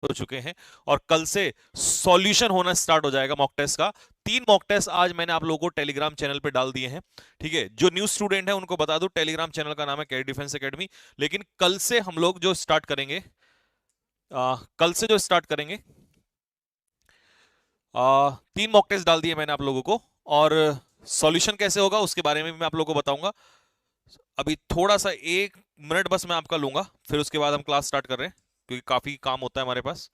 हो चुके हैं और कल से सॉल्यूशन होना स्टार्ट हो जाएगा मॉक टेस्ट का। 3 मॉक टेस्ट आज मैंने आप लोगों को टेलीग्राम चैनल पे डाल दिए हैं। ठीक है, जो न्यू स्टूडेंट है उनको बता दूं, टेलीग्राम चैनल का नाम है कैडेट डिफेंस एकेडमी। लेकिन कल से हम लोग जो स्टार्ट करेंगे, कल से जो स्टार्ट करेंगे, 3 मॉक टेस्ट डाल दिए मैंने आप लोगों को, और सॉल्यूशन कैसे होगा उसके बारे में भी मैं आप लोगों को बताऊंगा। अभी थोड़ा सा 1 मिनट बस मैं आपका लूंगा, फिर उसके बाद हम क्लास स्टार्ट कर रहे हैं, क्योंकि काफी काम होता है हमारे पास।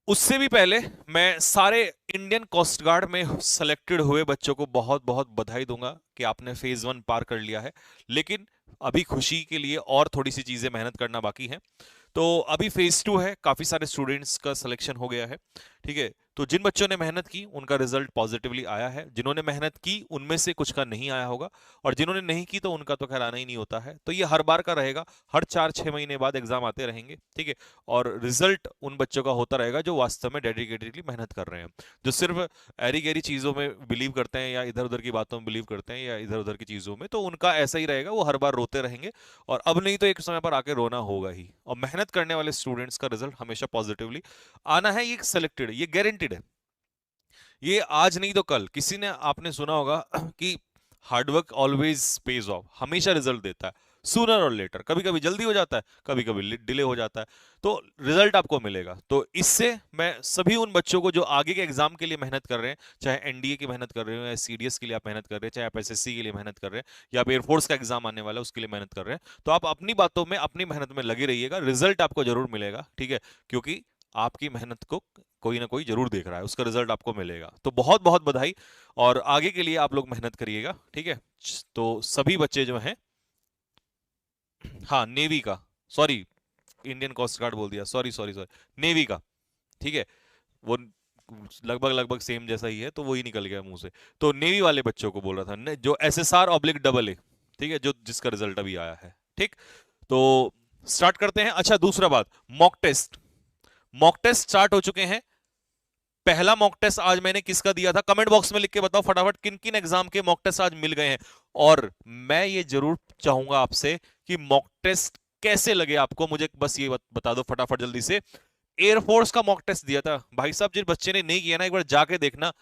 उससे भी पहले मैं सारे इंडियन कोस्ट गार्ड में सेलेक्टेड हुए बच्चों को बहुत बहुत बधाई दूंगा कि आपने फेज 1 पार कर लिया है। लेकिन अभी खुशी के लिए और थोड़ी सी चीजें मेहनत करना बाकी है। तो अभी फेज 2 है, काफी सारे स्टूडेंट्स का सिलेक्शन हो गया है। ठीक है, तो जिन बच्चों ने मेहनत की उनका रिजल्ट पॉजिटिवली आया है, जिन्होंने मेहनत की उनमें से कुछ का नहीं आया होगा, और जिन्होंने नहीं की तो उनका तो खैर आना ही नहीं होता है। तो ये हर बार का रहेगा, हर 4-6 महीने बाद एग्जाम आते रहेंगे। ठीक है, और रिजल्ट उन बच्चों का होता रहेगा जो वास्तव में डेडिकेटेडली मेहनत कर रहे हैं। जो सिर्फ ऐरी गैरी चीजों में बिलीव करते हैं या इधर उधर की बातों में बिलीव करते हैं या इधर उधर की चीजों में, तो उनका ऐसा ही रहेगा, वो हर बार रोते रहेंगे। और अब नहीं तो एक समय पर आके रोना होगा ही। और मेहनत करने वाले स्टूडेंट्स का रिजल्ट हमेशा पॉजिटिवली आना है, ये सिलेक्टेड, ये गारंटीड है। ये आज नहीं तो कल, किसी ने आपने सुना होगा कि हार्डवर्क ऑलवेज पेज ऑफ, हमेशा रिजल्ट देता है, सूनर और लेटर। कभी कभी जल्दी हो जाता है, कभी कभी डिले हो जाता है, तो रिजल्ट आपको मिलेगा। तो इससे मैं सभी उन बच्चों को जो आगे के एग्जाम के लिए मेहनत कर रहे हैं, चाहे एनडीए की मेहनत कर रहे हो या सीडीएस के लिए आप मेहनत कर रहे हैं, चाहे आप एसएससी के लिए मेहनत कर रहे हैं, या आप एयरफोर्स का एग्जाम आने वाला है उसके लिए मेहनत कर रहे हैं, तो आप अपनी बातों में अपनी मेहनत में लगे रहिएगा, रिजल्ट आपको जरूर मिलेगा। ठीक है, क्योंकि आपकी मेहनत को कोई ना कोई जरूर देख रहा है, उसका रिजल्ट आपको मिलेगा। तो बहुत बहुत बधाई, और आगे के लिए आप लोग मेहनत करिएगा। ठीक है, तो सभी बच्चे जो हैं, हाँ नेवी का, सॉरी इंडियन कोस्ट गार्ड बोल दिया, सॉरी सॉरी सॉरी, नेवी का। ठीक है, वो लगभग लगभग सेम जैसा ही है, तो वो ही निकल गया मुंह से। तो नेवी वाले बच्चों को बोल रहा था, जो एसएसआर ऑब्लिक डबल ए, ठीक है, जो जिसका रिजल्ट अभी आया है। ठीक, तो स्टार्ट करते हैं। अच्छा, दूसरा बात, mock test. Mock test start हो चुके हैं। पहला मॉक टेस्ट आज मैंने किसका दिया था, कमेंट बॉक्स में लिख के बताओ फटाफट, किन किन एग्जाम के मॉक टेस्ट आज मिल गए हैं। और मैं ये जरूर चाहूंगा आपसे कि मॉक टेस्ट कैसे लगे आपको, मुझे बस ये बता दो फटाफट जल्दी से। एयरफोर्स का मॉक टेस्ट दिया था भाई साहब, जिस बच्चे ने नहीं किया ना, एक बार जाके देखना,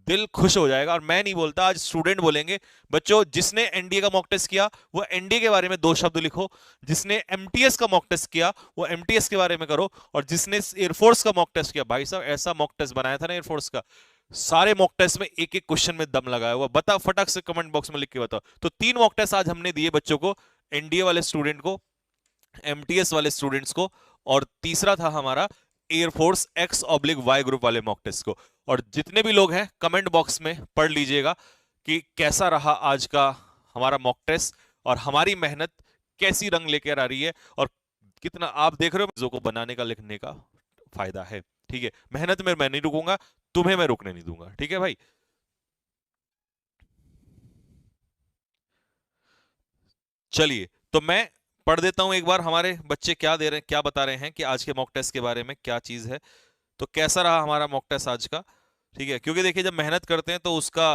दिल खुश हो जाएगा। और मैं नहीं बोलता, आज स्टूडेंट बोलेंगे। बच्चों, जिसने एनडीए का मॉक टेस्ट किया वो एनडीए के बारे में 2 शब्द लिखो, जिसने एमटीएस का मॉक टेस्ट किया वो एमटीएस के बारे में करो, और जिसने एयरफोर्स का मॉक टेस्ट किया, भाई साहब ऐसा मॉक टेस्ट बनाया था ना एयरफोर्स का, सारे मॉक टेस्ट में एक एक क्वेश्चन में दम लगाया हुआ, बता फटाक से कमेंट बॉक्स में लिख के बताओ। तो 3 मॉक टेस्ट आज हमने दिए बच्चों को, एनडीए वाले स्टूडेंट को, एमटीएस वाले स्टूडेंट्स को, और तीसरा था हमारा air force X oblique Y group वाले मॉक टेस्ट को। और जितने भी लोग हैं कमेंट बॉक्स में पढ़ लीजिएगा कि कैसा रहा आज का हमारा मॉक टेस्ट, और हमारी मेहनत कैसी रंग लेकर आ रही है, और कितना आप देख रहे हो चीजों को बनाने का लिखने का फायदा है। ठीक है, मेहनत में मैं नहीं रुकूंगा, तुम्हें मैं रुकने नहीं दूंगा। ठीक है भाई, चलिए तो मैं पढ़ देता हूं एक बार हमारे बच्चे क्या दे रहे हैं, क्या बता रहे हैं कि आज के मॉक टेस्ट के बारे में क्या चीज है। तो कैसा रहा हमारा मॉक टेस्ट आज का। ठीक है, क्योंकि देखिए जब मेहनत करते हैं तो उसका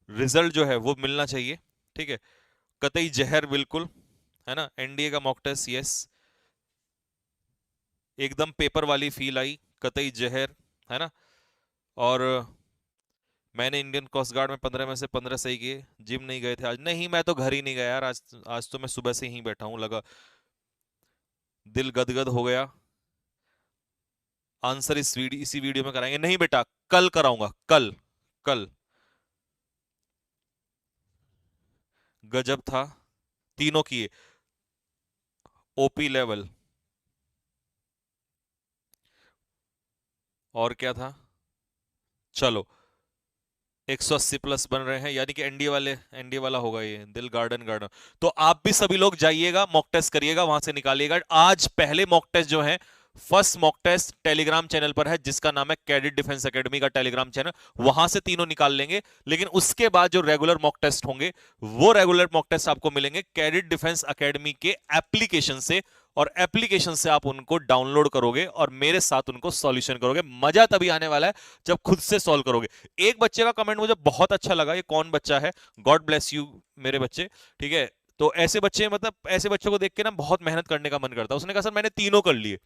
रिजल्ट जो है वो मिलना चाहिए। ठीक है, कतई जहर बिल्कुल, है ना। एनडीए का मॉक टेस्ट, यस, एकदम पेपर वाली फील आई, कतई जहर, है ना। और मैंने इंडियन कोस्ट गार्ड में 15 में से 15 सही किए। जिम नहीं गए थे आज, नहीं मैं तो घर ही नहीं गया यार, आज तो मैं सुबह से ही बैठा हूं, लगा दिल गदगद हो गया। आंसर इसी वीडियो में कराएंगे, नहीं बेटा कल कराऊंगा, कल, कल। गजब था, तीनों किए, ओपी लेवल, और क्या था, चलो 180 प्लस बन रहे हैं, यानी कि एनडीए वाले, एनडीए वाला होगा ये, दिल गार्डन गार्डन। तो आप भी सभी लोग जाइएगा, मॉक टेस्ट करिएगा, वहां से निकालिएगा। आज पहले मॉक टेस्ट जो है, first mock test Telegram channel पर है, जिसका नाम है कैडेट डिफेंस एकेडमी का टेलीग्राम चैनल, वहां से तीनों निकाल लेंगे। लेकिन उसके बाद जो रेगुलर मॉक टेस्ट होंगे, वो रेगुलर मॉक टेस्ट आपको मिलेंगे कैडेट डिफेंस एकेडमी के एप्लीकेशन से, और एप्लीकेशन से आप उनको डाउनलोड करोगे और मेरे साथ उनको सॉल्यूशन करोगे। मजा तभी आने वाला है जब खुद से सॉल्व करोगे। एक बच्चे का कमेंट मुझे बहुत अच्छा लगा, ये कौन बच्चा है, गॉड ब्लेस यू मेरे बच्चे। ठीक है, तो ऐसे बच्चे, मतलब ऐसे बच्चों को देख के ना बहुत मेहनत करने का मन करता है। उसने कहा सर मैंने तीनों कर लिए।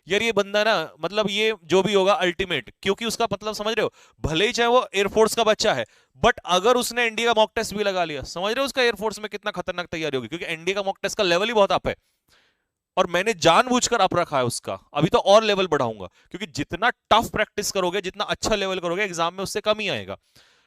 यार ये बंदा ना, मतलब ये जो भी होगा अल्टीमेट, क्योंकि उसका मतलब समझ रहे हो, भले ही चाहे वो एयरफोर्स का बच्चा है, बट अगर उसने एनडीए का मॉक टेस्ट भी लगा लिया, समझ रहे हो उसका एयरफोर्स में कितना खतरनाक तैयारी होगी, क्योंकि एनडीए का मॉक टेस्ट का लेवल ही बहुत अप है। और मैंने जानबूझकर अप रखा है उसका, अभी तो और लेवल बढ़ाऊंगा, क्योंकि जितना टफ प्रैक्टिस करोगे, जितना अच्छा लेवल करोगे, एग्जाम में उससे कम ही आएगा।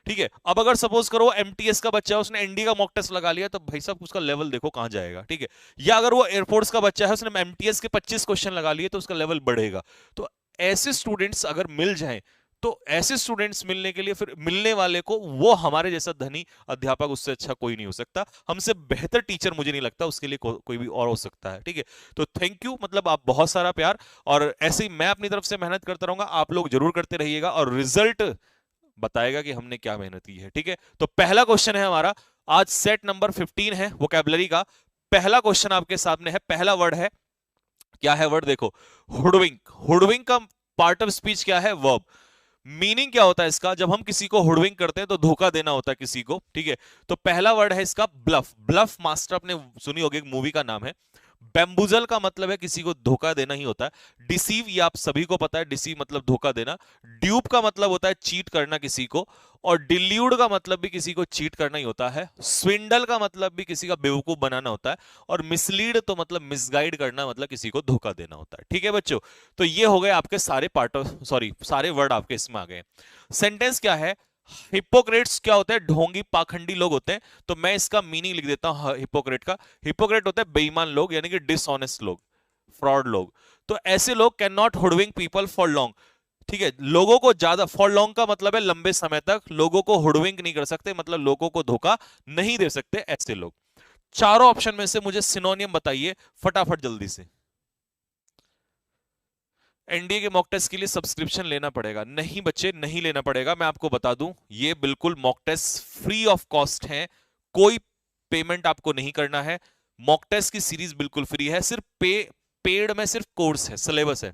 ठीक है, अब अगर सपोज करो एमटीएस का बच्चा है, उसने एनडी का मॉक टेस्ट लगा लिया, तो भाई साहब उसका लेवल देखो कहां जाएगा। ठीक है, या अगर वो एयरफोर्स का बच्चा है, उसने एमटीएस के 25 क्वेश्चन लगा लिए, तो उसका लेवल बढ़ेगा। तो ऐसे स्टूडेंट्स अगर मिल जाएं, तो ऐसे स्टूडेंट्स मिलने के लिए, फिर मिलने वाले को, वो हमारे जैसा धनी अध्यापक, उससे अच्छा कोई नहीं हो सकता, हमसे बेहतर टीचर मुझे नहीं लगता उसके लिए कोई भी और हो सकता है। ठीक है, तो थैंक यू, मतलब आप बहुत सारा प्यार, और ऐसे ही मैं अपनी तरफ से मेहनत करता रहूंगा, आप लोग जरूर करते रहिएगा, और रिजल्ट बताएगा कि हमने क्या मेहनत की है। ठीक है, तो पहला क्वेश्चन है हमारा, आज सेट नंबर 15 है वोकैबुलरी का। पहला क्वेश्चन आपके सामने है, पहला वर्ड है, क्या है वर्ड देखो, हुडविंक। हुडविंक का पार्ट ऑफ स्पीच क्या है, वर्ब। मीनिंग क्या होता है इसका, जब हम किसी को हुडविंक करते हैं तो धोखा देना होता है किसी को। ठीक है, तो पहला वर्ड है इसका ब्लफ। ब्लफ मास्टर आपने सुनी होगी, एक मूवी का नाम है। बैम्बुजल का मतलब है किसी को धोखा देना ही होता है। डिसीव, ये आप सभी को पता है, डिसीव मतलब धोखा देना। ड्यूप का मतलब होता है चीट करना किसी को, और डिल्यूड का मतलब भी किसी को चीट करना ही होता है। स्विंडल का मतलब भी किसी का बेवकूफ बनाना होता है, और मिसलीड तो मतलब मिसगाइड करना, मतलब किसी को धोखा देना होता है। ठीक है बच्चों, तो ये हो गए आपके सारे पार्ट, सॉरी सारे वर्ड आपके इसमें आ गए। सेंटेंस क्या है, हिपोक्रेट्स क्या होते हैं, ढोंगी पाखंडी लोग होते हैं। तो मैं इसका मीनिंग लिख देता हूं हिपोक्रेट का। हिपोक्रेट होते हैं बेईमान लोग, यानी कि डिसऑनेस्ट लोग, फ्रॉड लोग। तो ऐसे लोग can not hoodwink people for long. ठीक है, लोगों को ज्यादा, फॉर लॉन्ग का मतलब है लंबे समय तक, लोगों को हुडविंक नहीं कर सकते, मतलब लोगों को धोखा नहीं दे सकते ऐसे लोग। चारों ऑप्शन में से मुझे सिनोनियम बताइए फटाफट जल्दी से। एनडीए के मॉक टेस्ट के लिए सब्सक्रिप्शन लेना पड़ेगा? नहीं बच्चे, नहीं लेना पड़ेगा। मैं आपको बता दूं, ये बिल्कुल mock test free of cost है, कोई पेमेंट आपको नहीं करना है। मॉक टेस्ट की सीरीज बिल्कुल फ्री है, सिर्फ पेड में सिर्फ कोर्स है, सिलेबस है,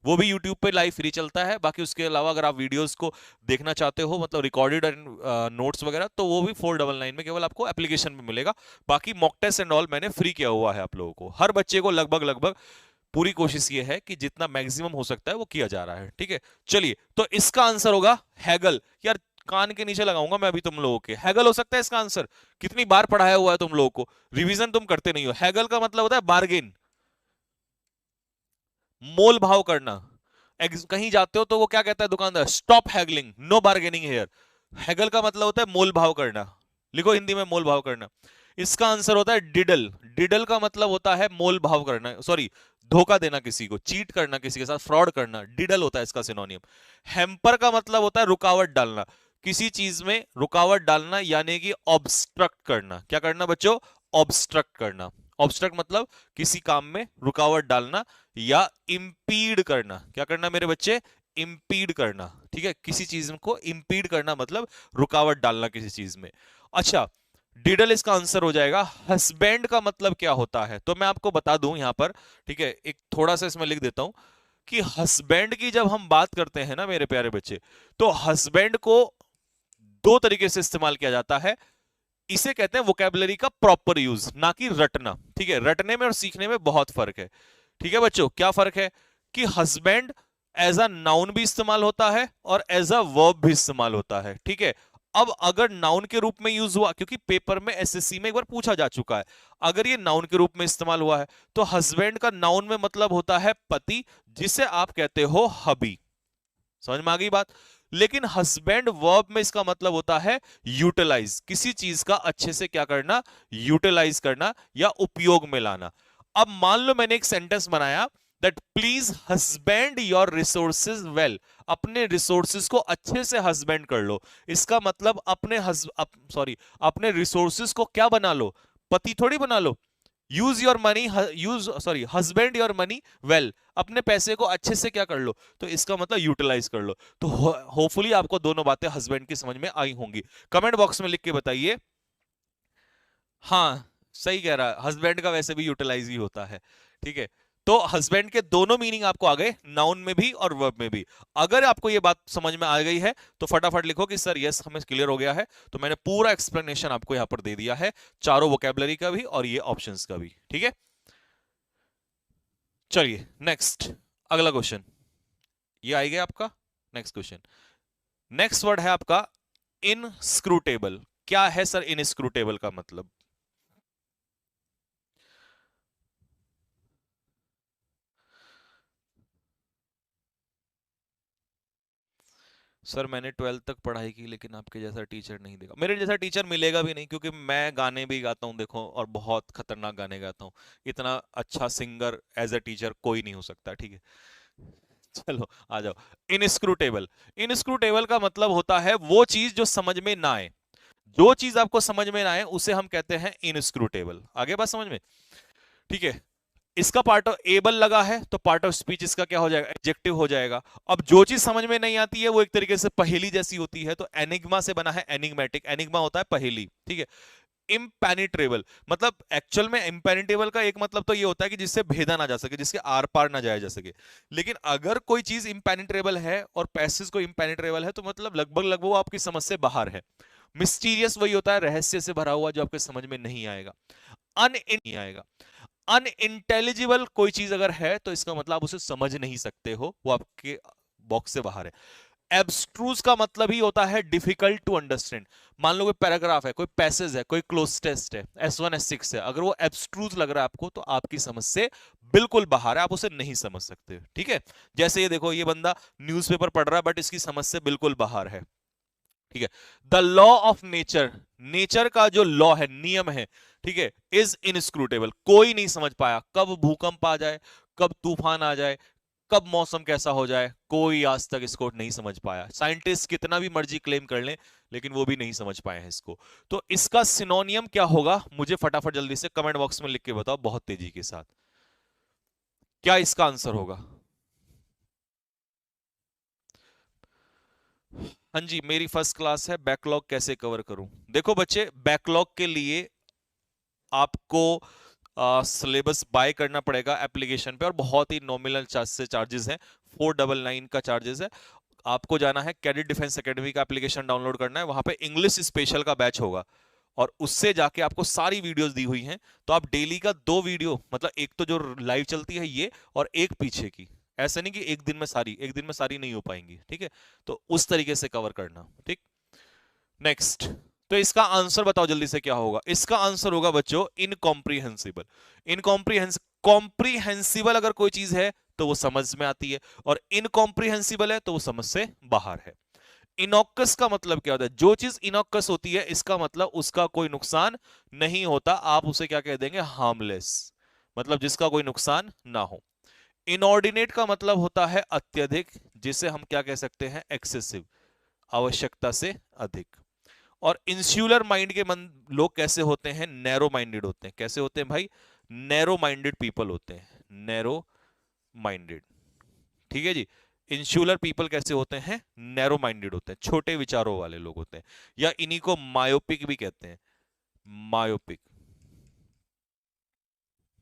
वो भी यूट्यूब पे लाइव फ्री चलता है। बाकी उसके अलावा अगर आप वीडियोस को देखना चाहते हो, मतलब रिकॉर्डेड एंड नोट्स वगैरह, तो वो भी 499 में केवल आपको एप्लीकेशन में मिलेगा। बाकी मॉक टेस्ट एंड ऑल मैंने फ्री किया हुआ है आप लोगों को। हर बच्चे को लगभग लगभग पूरी कोशिश ये है कि जितना मैक्सिमम हो सकता है वो किया जा रहा है। ठीक है, चलिए, तो इसका आंसर होगा हैगल। यार कान के नीचे लगाऊंगा मैं अभी तुम लोगों के, हैगल हो सकता है इसका आंसर। कितनी बार पढ़ाया हुआ है तुम लोगों को, रिवीजन तुम करते नहीं हो। हैगल का मतलब होता है बार्गेन, मोल भाव करना। कहीं जाते हो तो वो क्या कहता है दुकानदार, stop haggling, no bargaining here. Haggle का मतलब होता है मोल भाव करना, लिखो हिंदी में मोल भाव करना। इसका आंसर होता है डिडल। डिडल का मतलब होता है मोल भाव करना, सॉरी धोखा देना किसी को, चीट करना किसी के साथ, फ्रॉड करना, डिडल होता है इसका सिनोनियम। हैम्पर का मतलब होता है रुकावट डालना, किसी चीज में रुकावट डालना, यानी कि ऑब्स्ट्रक्ट करना। क्या करना बच्चों, ऑब्स्ट्रक्ट करना। ऑब्स्ट्रक्ट मतलब किसी काम में रुकावट डालना या इंपीड करना। क्या करना मेरे बच्चे, इंपीड करना। ठीक है, किसी चीज को इंपीड करना मतलब रुकावट डालना किसी चीज में। अच्छा, डिडल इसका आंसर हो जाएगा। हस्बैंड का मतलब क्या होता है, तो मैं आपको बता दूं यहां पर। ठीक है, एक थोड़ा सा इसमें लिख देता हूं कि हस्बैंड की जब हम बात करते हैं ना मेरे प्यारे बच्चे, तो हस्बैंड को दो तरीके से इस्तेमाल किया जाता है। इसे कहते हैं वोकैबुलरी का प्रॉपर यूज, ना कि रटना। ठीक है, रटने में और सीखने में बहुत फर्क है। ठीक है बच्चों, क्या फर्क है कि हस्बैंड एज अ नाउन भी इस्तेमाल होता है और एज अ वर्ब भी इस्तेमाल होता है। ठीक है, अब अगर नाउन के रूप में यूज हुआ, क्योंकि पेपर में एसएससी में एक बार पूछा जा चुका है, अगर ये नाउन के रूप में इस्तेमाल हुआ है, तो हस्बैंड का नाउन में मतलब होता है पति, जिसे आप कहते हो हबी। समझ में आ गई बात। लेकिन हस्बैंड वर्ब में इसका मतलब होता है यूटिलाइज, किसी चीज का अच्छे से क्या करना, यूटिलाइज करना या उपयोग में लाना। अब मान लो मैंने एक सेंटेंस बनाया that please husband your resources well, अपने रिसोर्सेज को अच्छे से हस्बैंड कर लो। इसका मतलब अपने रिसोर्सेज को क्या बना लो, पति थोड़ी बना लो। Use your money, husband your money well, अपने पैसे को अच्छे से क्या कर लो, तो इसका मतलब यूटिलाइज कर लो। तो होपफुली आपको दोनों बातें हस्बैंड की समझ में आई होंगी। कमेंट बॉक्स में लिख के बताइए। हाँ सही कह रहा है, हस्बैंड का वैसे भी यूटिलाइज ही होता है। ठीक है, तो हस्बैंड के दोनों मीनिंग आपको आ गए, नाउन में भी और वर्ब में भी। अगर आपको ये बात समझ में आ गई है तो फटाफट लिखो कि सर यस हमें क्लियर हो गया है। तो मैंने पूरा एक्सप्लेनेशन आपको यहां पर दे दिया है, चारों वोकैबुलरी का भी और ये ऑप्शंस का भी। ठीक है, चलिए नेक्स्ट, अगला क्वेश्चन ये आ गया आपका। नेक्स्ट क्वेश्चन, नेक्स्ट वर्ड है आपका इनस्क्रूटेबल। क्या है सर इनस्क्रूटेबल का मतलब? सर मैंने 12th तक पढ़ाई की लेकिन आपके जैसा टीचर नहीं देखा। मेरे जैसा टीचर मिलेगा भी नहीं, क्योंकि मैं गाने भी गाता हूँ देखो, और बहुत खतरनाक गाने गाता हूँ। इतना अच्छा सिंगर एज अ टीचर कोई नहीं हो सकता। ठीक है, चलो आ जाओ। इनस्क्रूटेबल, इनस्क्रूटेबल का मतलब होता है वो चीज जो समझ में ना आए। जो चीज आपको समझ में ना आए उसे हम कहते हैं इनस्क्रूटेबल। आगे बात समझ में? ठीक है, इसका पार्ट ऑफ एबल लगा है तो पार्ट ऑफ स्पीच इसका क्या हो जाएगा? एडजेक्टिव हो जाएगा। अब जो चीज समझ में नहीं आती है वो एक तरीके से पहेली जैसी होती है, तो एनिग्मा से बना है एनिग्मेटिक। एनिग्मा होता है पहेली। ठीक है, इम्पेनिट्रेबल मतलब एक्चुअल में इम्पेनिट्रेबल का एक मतलब तो ये होता है कि जिससे भेदा ना जा सके, जिसके आर पार ना जाया जा सके। लेकिन अगर कोई चीज इम्पेनिट्रेबल है और पैसेज को इम्पेनिट्रेबल है तो मतलब लगभग लगभग वो आपकी समझ से बाहर है। मिस्टीरियस वही होता है रहस्य से भरा हुआ जो आपके समझ में नहीं आएगा, नहीं आएगा। अनइंटेलिजिबल कोई चीज अगर है तो इसका मतलब आप उसे समझ नहीं सकते हो, वो आपके बॉक्स से बाहर है। एब्स्ट्रूज का मतलब ही होता है डिफिकल्ट टू अंडरस्टैंड। मान लो कोई पैराग्राफ है, कोई पैसेज है, कोई क्लोज टेस्ट है, S1 S6 है, अगर वो एब्स्ट्रूज लग रहा है आपको तो आपकी समझ से बिल्कुल बाहर है, आप उसे नहीं समझ सकते। ठीक है, जैसे ये देखो, ये बंदा न्यूज़पेपर पढ़ रहा है बट इसकी समझ से बिल्कुल बाहर है। ठीक है, the law of nature, nature का जो लॉ है, नियम है, ठीक है, इज इनस्क्रूटेबल। कोई नहीं समझ पाया कब भूकंप आ जाए, कब तूफान आ जाए, कब मौसम कैसा हो जाए, कोई आज तक इसको नहीं समझ पाया। साइंटिस्ट कितना भी मर्जी क्लेम कर लें लेकिन वो भी नहीं समझ पाए हैं इसको। तो इसका सिनोनियम क्या होगा, मुझे फटाफट जल्दी से कमेंट बॉक्स में लिख के बताओ बहुत तेजी के साथ, क्या इसका आंसर होगा? हाँ जी, मेरी फर्स्ट क्लास है, बैकलॉग कैसे कवर करूं? देखो बच्चे, बैकलॉग के लिए आपको सिलेबस बाय करना पड़ेगा एप्लीकेशन पे, और बहुत ही नॉमिनल चार्ज से चार्जेस हैं, 499 का चार्जेस है। आपको जाना है कैडेट डिफेंस एकेडमी का एप्लीकेशन डाउनलोड करना है, वहां पे इंग्लिश स्पेशल का बैच होगा, और उससे जाके आपको सारी वीडियोस दी हुई हैं। तो आप डेली का 2 वीडियो, मतलब एक तो जो लाइव चलती है ये, और एक पीछे की, ऐसा नहीं कि एक दिन में सारी, एक दिन में सारी नहीं हो पाएंगी। ठीक है, तो उस तरीके से कवर करना। ठीक, नेक्स्ट, तो इसका आंसर बताओ जल्दी से क्या होगा? इसका आंसर होगा बच्चों इनकॉम्प्रिहेंसिबल। कॉम्प्रीहेंसिबल अगर कोई चीज है तो वो समझ में आती है, और इनकॉम्प्रिहेंसिबल है तो वो समझ से बाहर है। इनॉक्कस का मतलब क्या होता है? जो चीज इनॉक्कस होती है इसका मतलब उसका कोई नुकसान नहीं होता, आप उसे क्या कह देंगे? हार्मलेस, मतलब जिसका कोई नुकसान ना हो। इनऑर्डिनेट का मतलब होता है अत्यधिक, जिसे हम क्या कह सकते हैं? एक्सेसिव, आवश्यकता से अधिक। और इंस्यूलर माइंड के लोग कैसे होते हैं? नैरो माइंडेड होते हैं। कैसे होते हैं भाई? नैरो माइंडेड पीपल होते हैं, नैरो माइंडेड। ठीक है जी, इंस्यूलर पीपल कैसे होते हैं? नैरो माइंडेड होते हैं, छोटे विचारों वाले लोग होते हैं, या इन्हीं को मायोपिक भी कहते हैं, मायोपिक।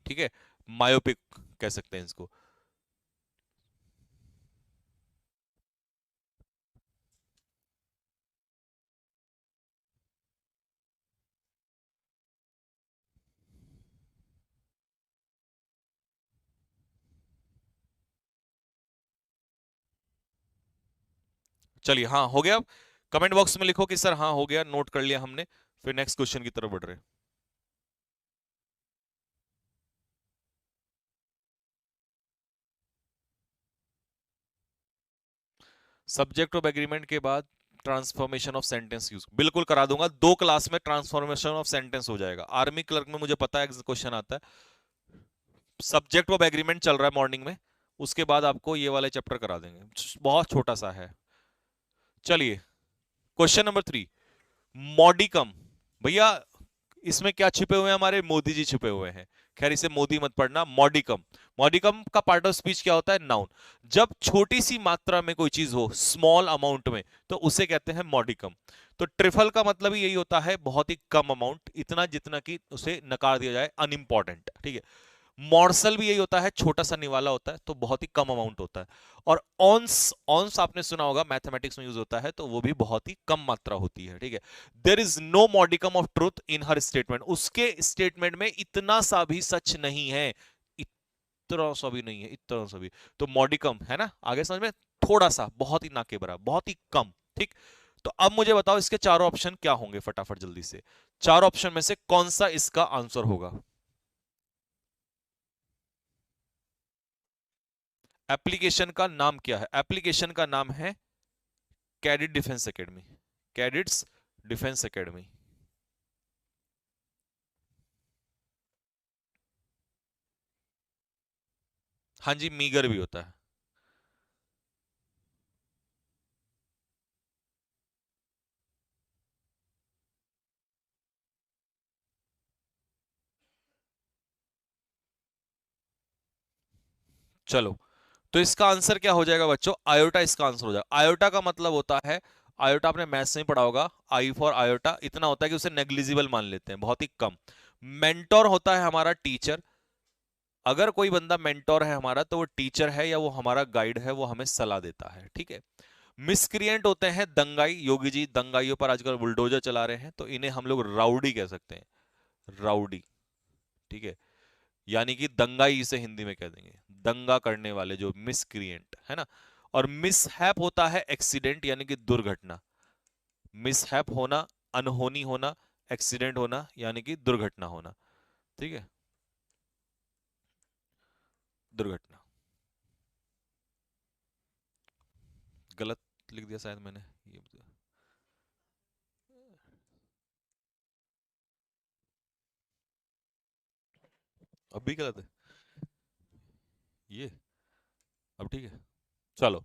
ठीक है, मायोपिक कह सकते हैं इसको। चलिए, हाँ हो गया। कमेंट बॉक्स में लिखो कि सर हाँ हो गया, नोट कर लिया हमने। फिर नेक्स्ट क्वेश्चन की तरफ बढ़ रहे हैं। सब्जेक्ट ऑफ एग्रीमेंट के बाद ट्रांसफॉर्मेशन ऑफ सेंटेंस यूज बिल्कुल करा दूंगा, 2 क्लास में ट्रांसफॉर्मेशन ऑफ सेंटेंस हो जाएगा। आर्मी क्लर्क में मुझे पता है क्वेश्चन आता है। सब्जेक्ट ऑफ एग्रीमेंट चल रहा है मॉर्निंग में, उसके बाद आपको ये वाले चैप्टर करा देंगे, बहुत छोटा सा है। चलिए, क्वेश्चन नंबर 3, मॉडिकम। भैया इसमें क्या छिपे हुए हैं? हमारे मोदी जी छिपे हुए हैं। खैर इसे मोदी मत पढ़ना। मॉडिकम, मॉडिकम का पार्ट ऑफ स्पीच क्या होता है? नाउन। जब छोटी सी मात्रा में कोई चीज हो, स्मॉल अमाउंट में, तो उसे कहते हैं मॉडिकम। तो ट्रिफल का मतलब ही यही होता है, बहुत ही कम अमाउंट, इतना जितना कि उसे नकार दिया जाए, अनइंपॉर्टेंट। ठीक है, मॉर्सल भी यही होता है, छोटा सा निवाला होता है, तो बहुत ही कम अमाउंट होता है। और ऑन्स, ऑन्स आपने सुना होगा, मैथमेटिक्स में यूज होता है, तो वो भी बहुत ही कम मात्रा होती है, ठीक है। There is no modicum of truth in her statement, उसके स्टेटमेंट में इतना सा भी सच नहीं है, इतना सा भी नहीं है, इतना सा भी। तो मॉडिकम है ना, आगे समझ में, थोड़ा सा, बहुत ही ना के बराबर, बहुत ही कम, ठीक। तो अब मुझे बताओ इसके चारों ऑप्शन क्या होंगे, फटाफट जल्दी से। चार ऑप्शन में से कौन सा इसका आंसर होगा? एप्लीकेशन का नाम क्या है? एप्लीकेशन का नाम है cadet defence academy, cadets defence academy. हाँ जी, मीगर भी होता है। चलो, तो इसका आंसर क्या हो जाएगा बच्चों? आयोटा इसका आंसर हो जाएगा। आयोटा का मतलब होता है, आयोटा आपने मैथ्स में पढ़ा होगा, आई फॉर आयोटा, इतना होता है कि उसे नेग्लिजिबल मान लेते हैं, बहुत ही कम। मेंटोर होता है हमारा टीचर, अगर कोई बंदा मेंटोर है हमारा, तो वो टीचर है या वो हमारा गाइड है, वो हमें सलाह देता है, ठीक है। मिसक्रिएंट होते हैं दंगाई, योगी जी दंगाइयों पर आजकल बुलडोजर चला रहे हैं, तो इन्हें हम लोग राउडी कह सकते हैं, राउडी, ठीक है। यानी कि दंगाई इसे हिंदी में कह देंगे, दंगा करने वाले जो मिसक्रिएंट है ना। और मिसहैप होता है एक्सीडेंट, यानी कि दुर्घटना। मिसहैप होना, अनहोनी होना, एक्सीडेंट होना, यानी कि दुर्घटना होना, ठीक है, दुर्घटना। गलत लिख दिया शायद मैंने, ये अब भी गलत है ये, अब ठीक है, चलो।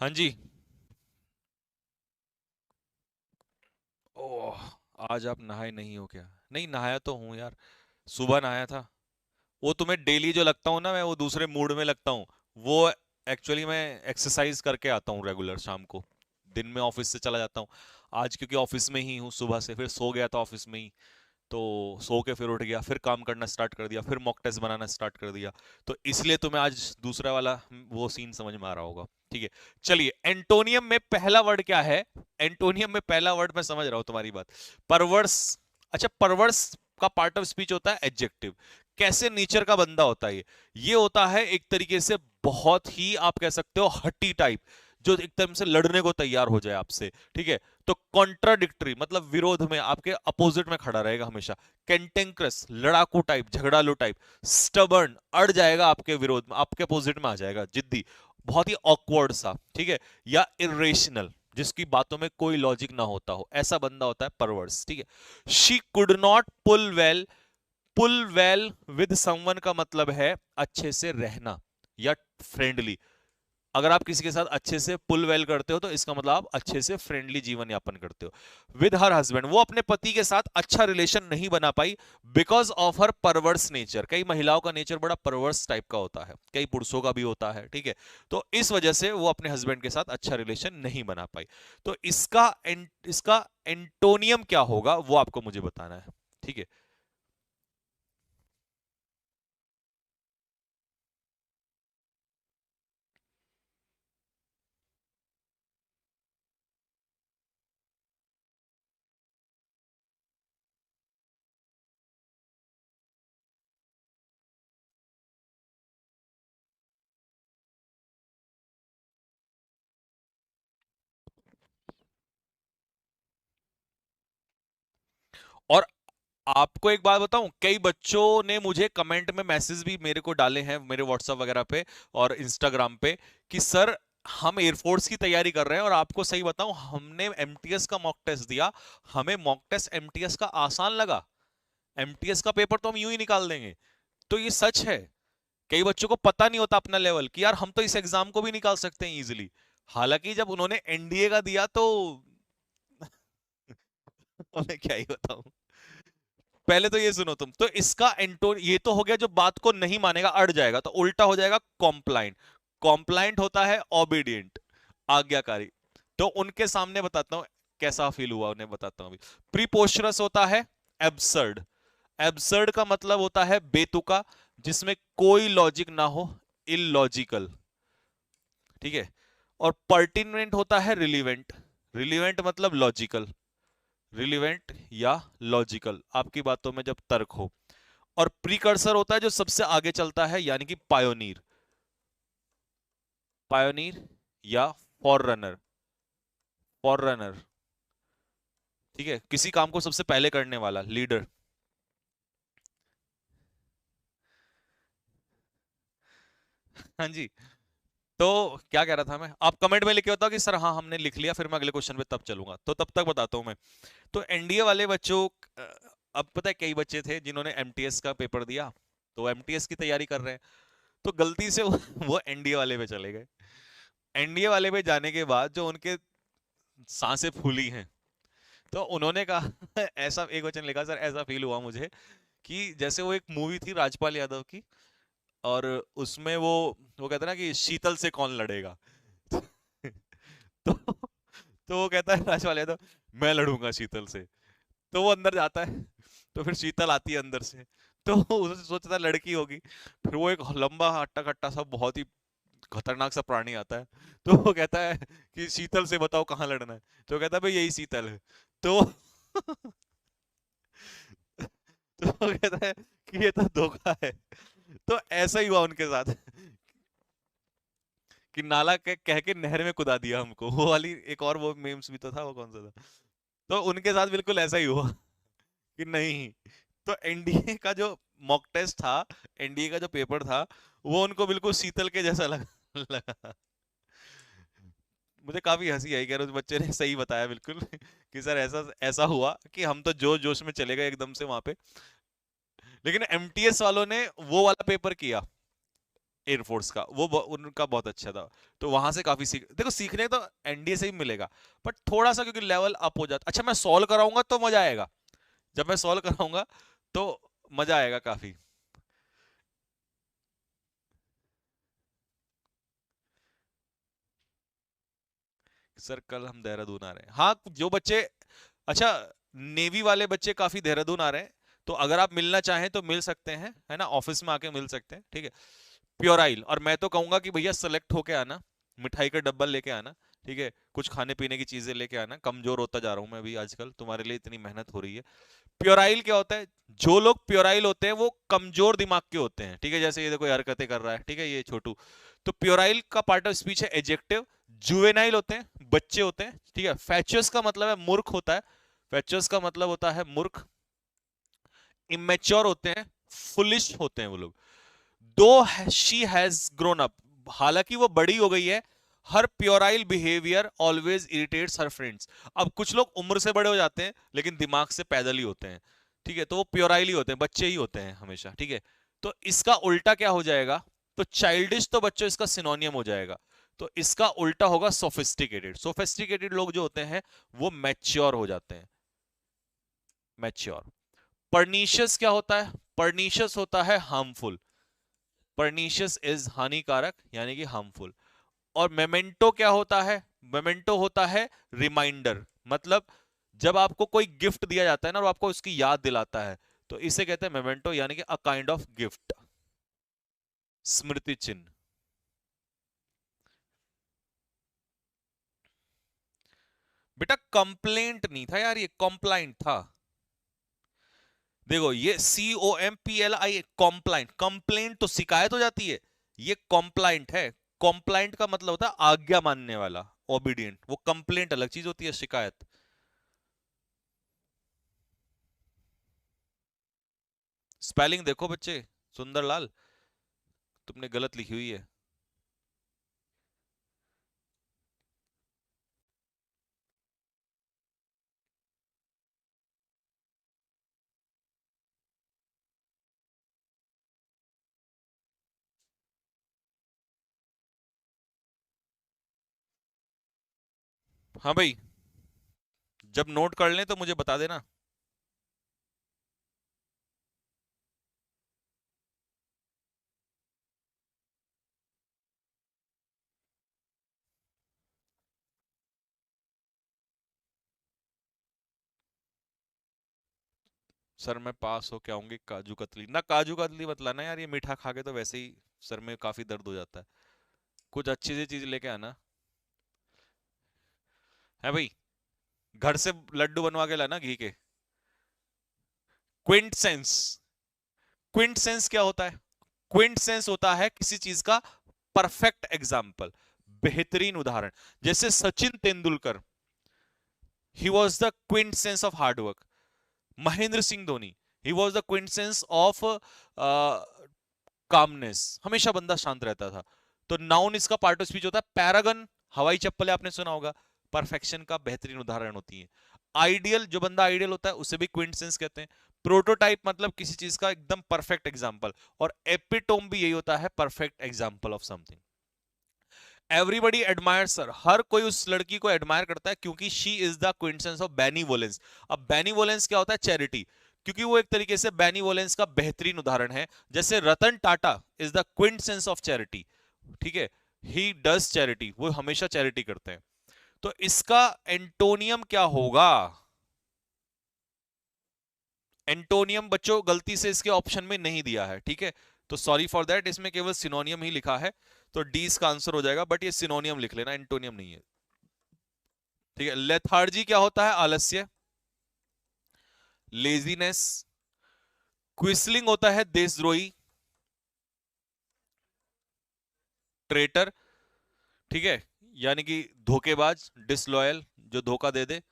हाँ जी। ओह, आज आप नहाए नहीं हो क्या? नहीं, नहाया तो हूं यार, सुबह नहाया था। वो तुम्हें डेली जो लगता हूँ ना, मैं वो दूसरे मूड में लगता हूँ, वो एक्चुअली मैं एक्सरसाइज करके आता हूँ रेगुलर शाम को, दिन में ऑफिस से चला जाता हूँ। आज क्योंकि ऑफिस में ही हूँ सुबह से, फिर सो गया था ऑफिस में ही, तो सो के फिर उठ गया, फिर काम करना स्टार्ट कर दिया, फिर मॉक टेस्ट बनाना स्टार्ट कर दिया। तो इसलिए तुम्हें आज दूसरा वाला वो सीन समझ में आ रहा होगा, ठीक है। चलिए, एंटोनियम में पहला वर्ड क्या है? एंटोनियम में पहला वर्ड, मैं समझ रहा हूं तुम्हारी बात, परवर्स। अच्छा, परवर्स का पार्ट ऑफ स्पीच होता है एडजेक्टिव। कैसे नेचर का बंदा होता है ये होता है एक तरीके से बहुत ही, आप कह सकते हो हट्टी टाइप, जो एकदम से लड़ने को तैयार हो जाए आपसे, ठीक है। तो कॉन्ट्राडिक्टरी मतलब विरोध में, आपके अपोजिट में खड़ा रहेगा हमेशा। कैंटेंक्रस लड़ाकू टाइप, झगड़ालू टाइप। स्टबर्न अड़ जाएगा आपके विरोध में, आपके अपोजिट में आ जाएगा, जिद्दी, बहुत ही ऑकवर्ड सा, ठीक है। या इरेशनल, जिसकी बातों में कोई लॉजिक ना होता हो, ऐसा बंदा होता है परवर्स, ठीक है। She could not pull well, pull well with someone का मतलब है अच्छे से रहना या फ्रेंडली। अगर आप किसी के साथ अच्छे से पुल वेल करते हो, तो इसका मतलब आप अच्छे से फ्रेंडली जीवन यापन करते हो। विद हर हस्बैंड, वो अपने पति के साथ अच्छा रिलेशन नहीं बना पाई, because of her perverse nature. कई महिलाओं का नेचर बड़ा परवर्स टाइप का होता है, कई पुरुषों का भी होता है, ठीक है। तो इस वजह से वो अपने हस्बैंड के साथ अच्छा रिलेशन नहीं बना पाई। तो इसका एंटोनियम क्या होगा, वो आपको मुझे बताना है, ठीक है। और आपको एक बात बताऊं, कई बच्चों ने मुझे कमेंट में मैसेज भी मेरे को डाले हैं, मेरे व्हाट्सएप वगैरह पे और इंस्टाग्राम पे, कि सर हम एयरफोर्स की तैयारी कर रहे हैं, और आपको सही बताऊं, हमने एमटीएस का मॉक टेस्ट दिया, हमें मॉक टेस्ट एमटीएस का आसान लगा, एमटीएस का पेपर तो हम यूं ही निकाल देंगे। तो ये सच है, कई बच्चों को पता नहीं होता अपना लेवल, कि यार हम तो इस एग्जाम को भी निकाल सकते हैं इजीली। हालांकि जब उन्होंने एनडीए का दिया, तो अब मैं क्या ही बताऊं। पहले तो ये सुनो तुम, तो इसका एंटो ये तो हो गया जो बात को नहीं मानेगा, अड़ जाएगा, तो उल्टा हो जाएगा कॉम्प्लाइंट। कॉम्प्लाइंट होता है ओबीडियंट, आज्ञाकारी। तो उनके सामने बताता हूं कैसा फील हुआ, उन्हें बताता हूं अभी। प्रीपोस्चरस होता है एब्सर्ड। एब्सर्ड का मतलब होता है बेतुका, जिसमें कोई लॉजिक ना हो, इलॉजिकल। ठीक है। और पर्टिनेंट होता है रिलीवेंट। रिलीवेंट मतलब लॉजिकल। रिलीवेंट या लॉजिकल, आपकी बातों में जब तर्क हो। और प्रीकर्सर होता है जो सबसे आगे चलता है, यानी कि पायोनीर। पायोनीर या फॉररनर। फॉररनर, ठीक है, किसी काम को सबसे पहले करने वाला, लीडर। हाँ जी। तो क्या कह रहा था मैं, आप कमेंट में लिखे होता कि सर हाँ हमने लिख लिया, फिर मैं अगले क्वेश्चन पे तब चलूंगा, तो तब तक बताता हूं मैं। तो एनडीए वाले बच्चों, अब पता है कई बच्चे थे जिन्होंने एमटीएस का पेपर दिया, तो एमटीएस की तैयारी कर रहे हैं, तो गलती से वो एनडीए वाले पे चले गए। एनडीए वाले पे जाने के बाद जो उनके सांसें फूली हैं, तो उन्होंने कहा ऐसा एक वचन लिखा, सर ऐसा फील हुआ मुझे कि जैसे वो एक मूवी थी राजपाल यादव की, और उसमें वो कहता है ना कि शीतल से कौन लड़ेगा। तो तो वो कहता है राजपाल यादव, मैं लड़ूंगा शीतल से। तो वो अंदर जाता है, तो फिर शीतल आती है अंदर से, तो उसे सोचता है लड़की होगी, फिर वो एक लंबा हट्टा कट्टा सा बहुत ही खतरनाक सा प्राणी आता है, तो वो कहता है कि शीतल से बताओ कहाँ लड़ना है, तो वो कहता है भाई यही शीतल है। तो तो वो कहता है कि ये तो धोखा है। तो ऐसा ही हुआ उनके साथ कि नाला कह के नहर में कुदा दिया हमको, वो वाली एक और वो मेम्स भी तो था, वो कौन सा था। तो उनके साथ बिल्कुल ऐसा ही हुआ कि नहीं। तो एनडीए का जो मॉक टेस्ट था, एनडीए का जो पेपर था, वो उनको बिल्कुल शीतल के जैसा लगा। मुझे काफी हंसी आई, यार उस बच्चे ने सही बताया बिल्कुल कि सर ऐसा ऐसा हुआ कि हम तो जोश जोश में चले गए एकदम से वहां पे। लेकिन एमटीएस वालों ने वो वाला पेपर किया, एयरफोर्स का, वो उनका बहुत अच्छा था। तो वहां से काफी देखो सीखने तो एनडीए से ही मिलेगा, बट थोड़ा सा क्योंकि लेवल अप हो जाता। अच्छा मैं सॉल्व कराऊंगा तो मजा आएगा, जब मैं सॉल्व कराऊंगा तो मजा आएगा काफी। सर कल हम देहरादून आ रहे हैं, हाँ जो बच्चे, अच्छा नेवी वाले बच्चे काफी देहरादून आ रहे हैं, तो अगर आप मिलना चाहें तो मिल सकते हैं, है ना, ऑफिस में आके मिल सकते हैं, ठीक है। प्योराइल, और मैं तो कहूंगा कि भैया सेलेक्ट होके आना, मिठाई का डब्बा लेके आना, ठीक है, कुछ खाने पीने की चीजें लेके आना, कमजोर होता जा रहा हूं मैं अभी आजकल, तुम्हारे लिए इतनी मेहनत हो रही है। प्योराइल क्या होता है, जो लोग प्योराइल होते हैं वो कमजोर दिमाग के होते हैं, ठीक है, जैसे ये देखो ये हरकतें कर रहा है, ठीक है, ये छोटू। तो प्योराइल का पार्ट ऑफ स्पीच है एजेक्टिव। जुवेनाइल होते हैं, बच्चे होते हैं, ठीक है। फैचुअस का मतलब है मूर्ख होता है, फैचुअस का मतलब होता है मूर्ख। इमेच्योर होते हैं, फुलिश होते हैं वो लोग। दो शी हैज ग्रोन अप, हालांकि वो बड़ी हो गई है, her puerile behaviour always irritates her friends. अब कुछ लोग उम्र से बड़े हो जाते हैं लेकिन दिमाग से पैदल ही होते हैं, ठीक है, तो वो प्योराइल ही होते हैं, बच्चे ही होते हैं हमेशा, ठीक है। तो इसका उल्टा क्या हो जाएगा, तो चाइल्डिश तो बच्चों इसका सिनोनियम हो जाएगा, तो इसका उल्टा होगा सोफिस्टिकेटेड। सोफिस्टिकेटेड लोग जो होते हैं वो मैच्योर हो जाते हैं, मैच्योर। परनीशियस क्या होता है, परनीशियस होता है हार्मफुल। परनीशियस इज हानिकारक यानी कि हार्मफुल। और मेमेंटो क्या होता है, मेमेंटो होता है रिमाइंडर, मतलब जब आपको कोई गिफ्ट दिया जाता है ना और आपको उसकी याद दिलाता है, तो इसे कहते हैं मेमेंटो, यानी कि अ काइंड ऑफ गिफ्ट, स्मृति चिन्ह। बेटा कंप्लेंट नहीं था यार, ये कॉम्प्लाइंट था। देखो ये COMPLI, कॉम्प्लाइंट, कंप्लेंट तो शिकायत हो जाती है, ये कॉम्प्लाइंट है। कॉम्प्लाइंट का मतलब होता है आज्ञा मानने वाला, ओबीडियंट। वो कंप्लेंट अलग चीज होती है, शिकायत। स्पेलिंग देखो बच्चे, सुंदरलाल, तुमने गलत लिखी हुई है। हाँ भाई, जब नोट कर लें तो मुझे बता देना। सर मैं पास हो के आऊंगी काजू कतली ना, काजू कतली बतलाना यार, ये मीठा खा के तो वैसे ही सर में काफी दर्द हो जाता है। कुछ अच्छी सी चीज लेके आना है भाई। घर से लड्डू बनवा के लाना घी के। क्विंटसेंस। क्विंटसेंस क्या होता है? क्विंटसेंस होता है किसी चीज का परफेक्ट एग्जाम्पल, बेहतरीन उदाहरण। जैसे Sachin Tendulkar, he was the quintessence of hard work. Mahendra Singh Dhoni, he was the quintessence of calmness, हमेशा बंदा शांत रहता था। तो नाउन इसका पार्ट ऑफ स्पीच होता है। पैरागन, हवाई चप्पल आपने सुना होगा, परफेक्शन का बेहतरीन उदाहरण होती है। आइडियल, जो बंदा आइडियल होता है उसे भी क्विंटेंस कहते हैं। प्रोटोटाइप मतलब किसी चीज का एकदम परफेक्ट एग्जांपल, और एपिटोम भी यही होता है, perfect example of something. Everybody admire sir, हर कोई उस लड़की को एडमायर करता है क्योंकि she is the quintessence of benevolence. अब बेनीवोलेंस क्या होता है? चैरिटी। क्योंकि वो एक तरीके से बेनीवोलेंस का बेहतरीन उदाहरण है। जैसे Ratan Tata is the quintessence of charity, ठीक है, ही डज चैरिटी, वो हमेशा चैरिटी करते हैं। तो इसका एंटोनियम क्या होगा? एंटोनियम बच्चों गलती से इसके ऑप्शन में नहीं दिया है, ठीक है, तो सॉरी फॉर दैट, इसमें केवल सिनोनियम ही लिखा है। तो डी इसका आंसर हो जाएगा, बट ये सिनोनियम लिख लेना, एंटोनियम नहीं है। ठीक है, लेथार्जी क्या होता है? आलस्य, लेजीनेस। क्विसलिंग होता है देशद्रोही, ट्रेटर, ठीक है, यानी कि धोखेबाज, डिसलॉयल, जो धोखा दे दे।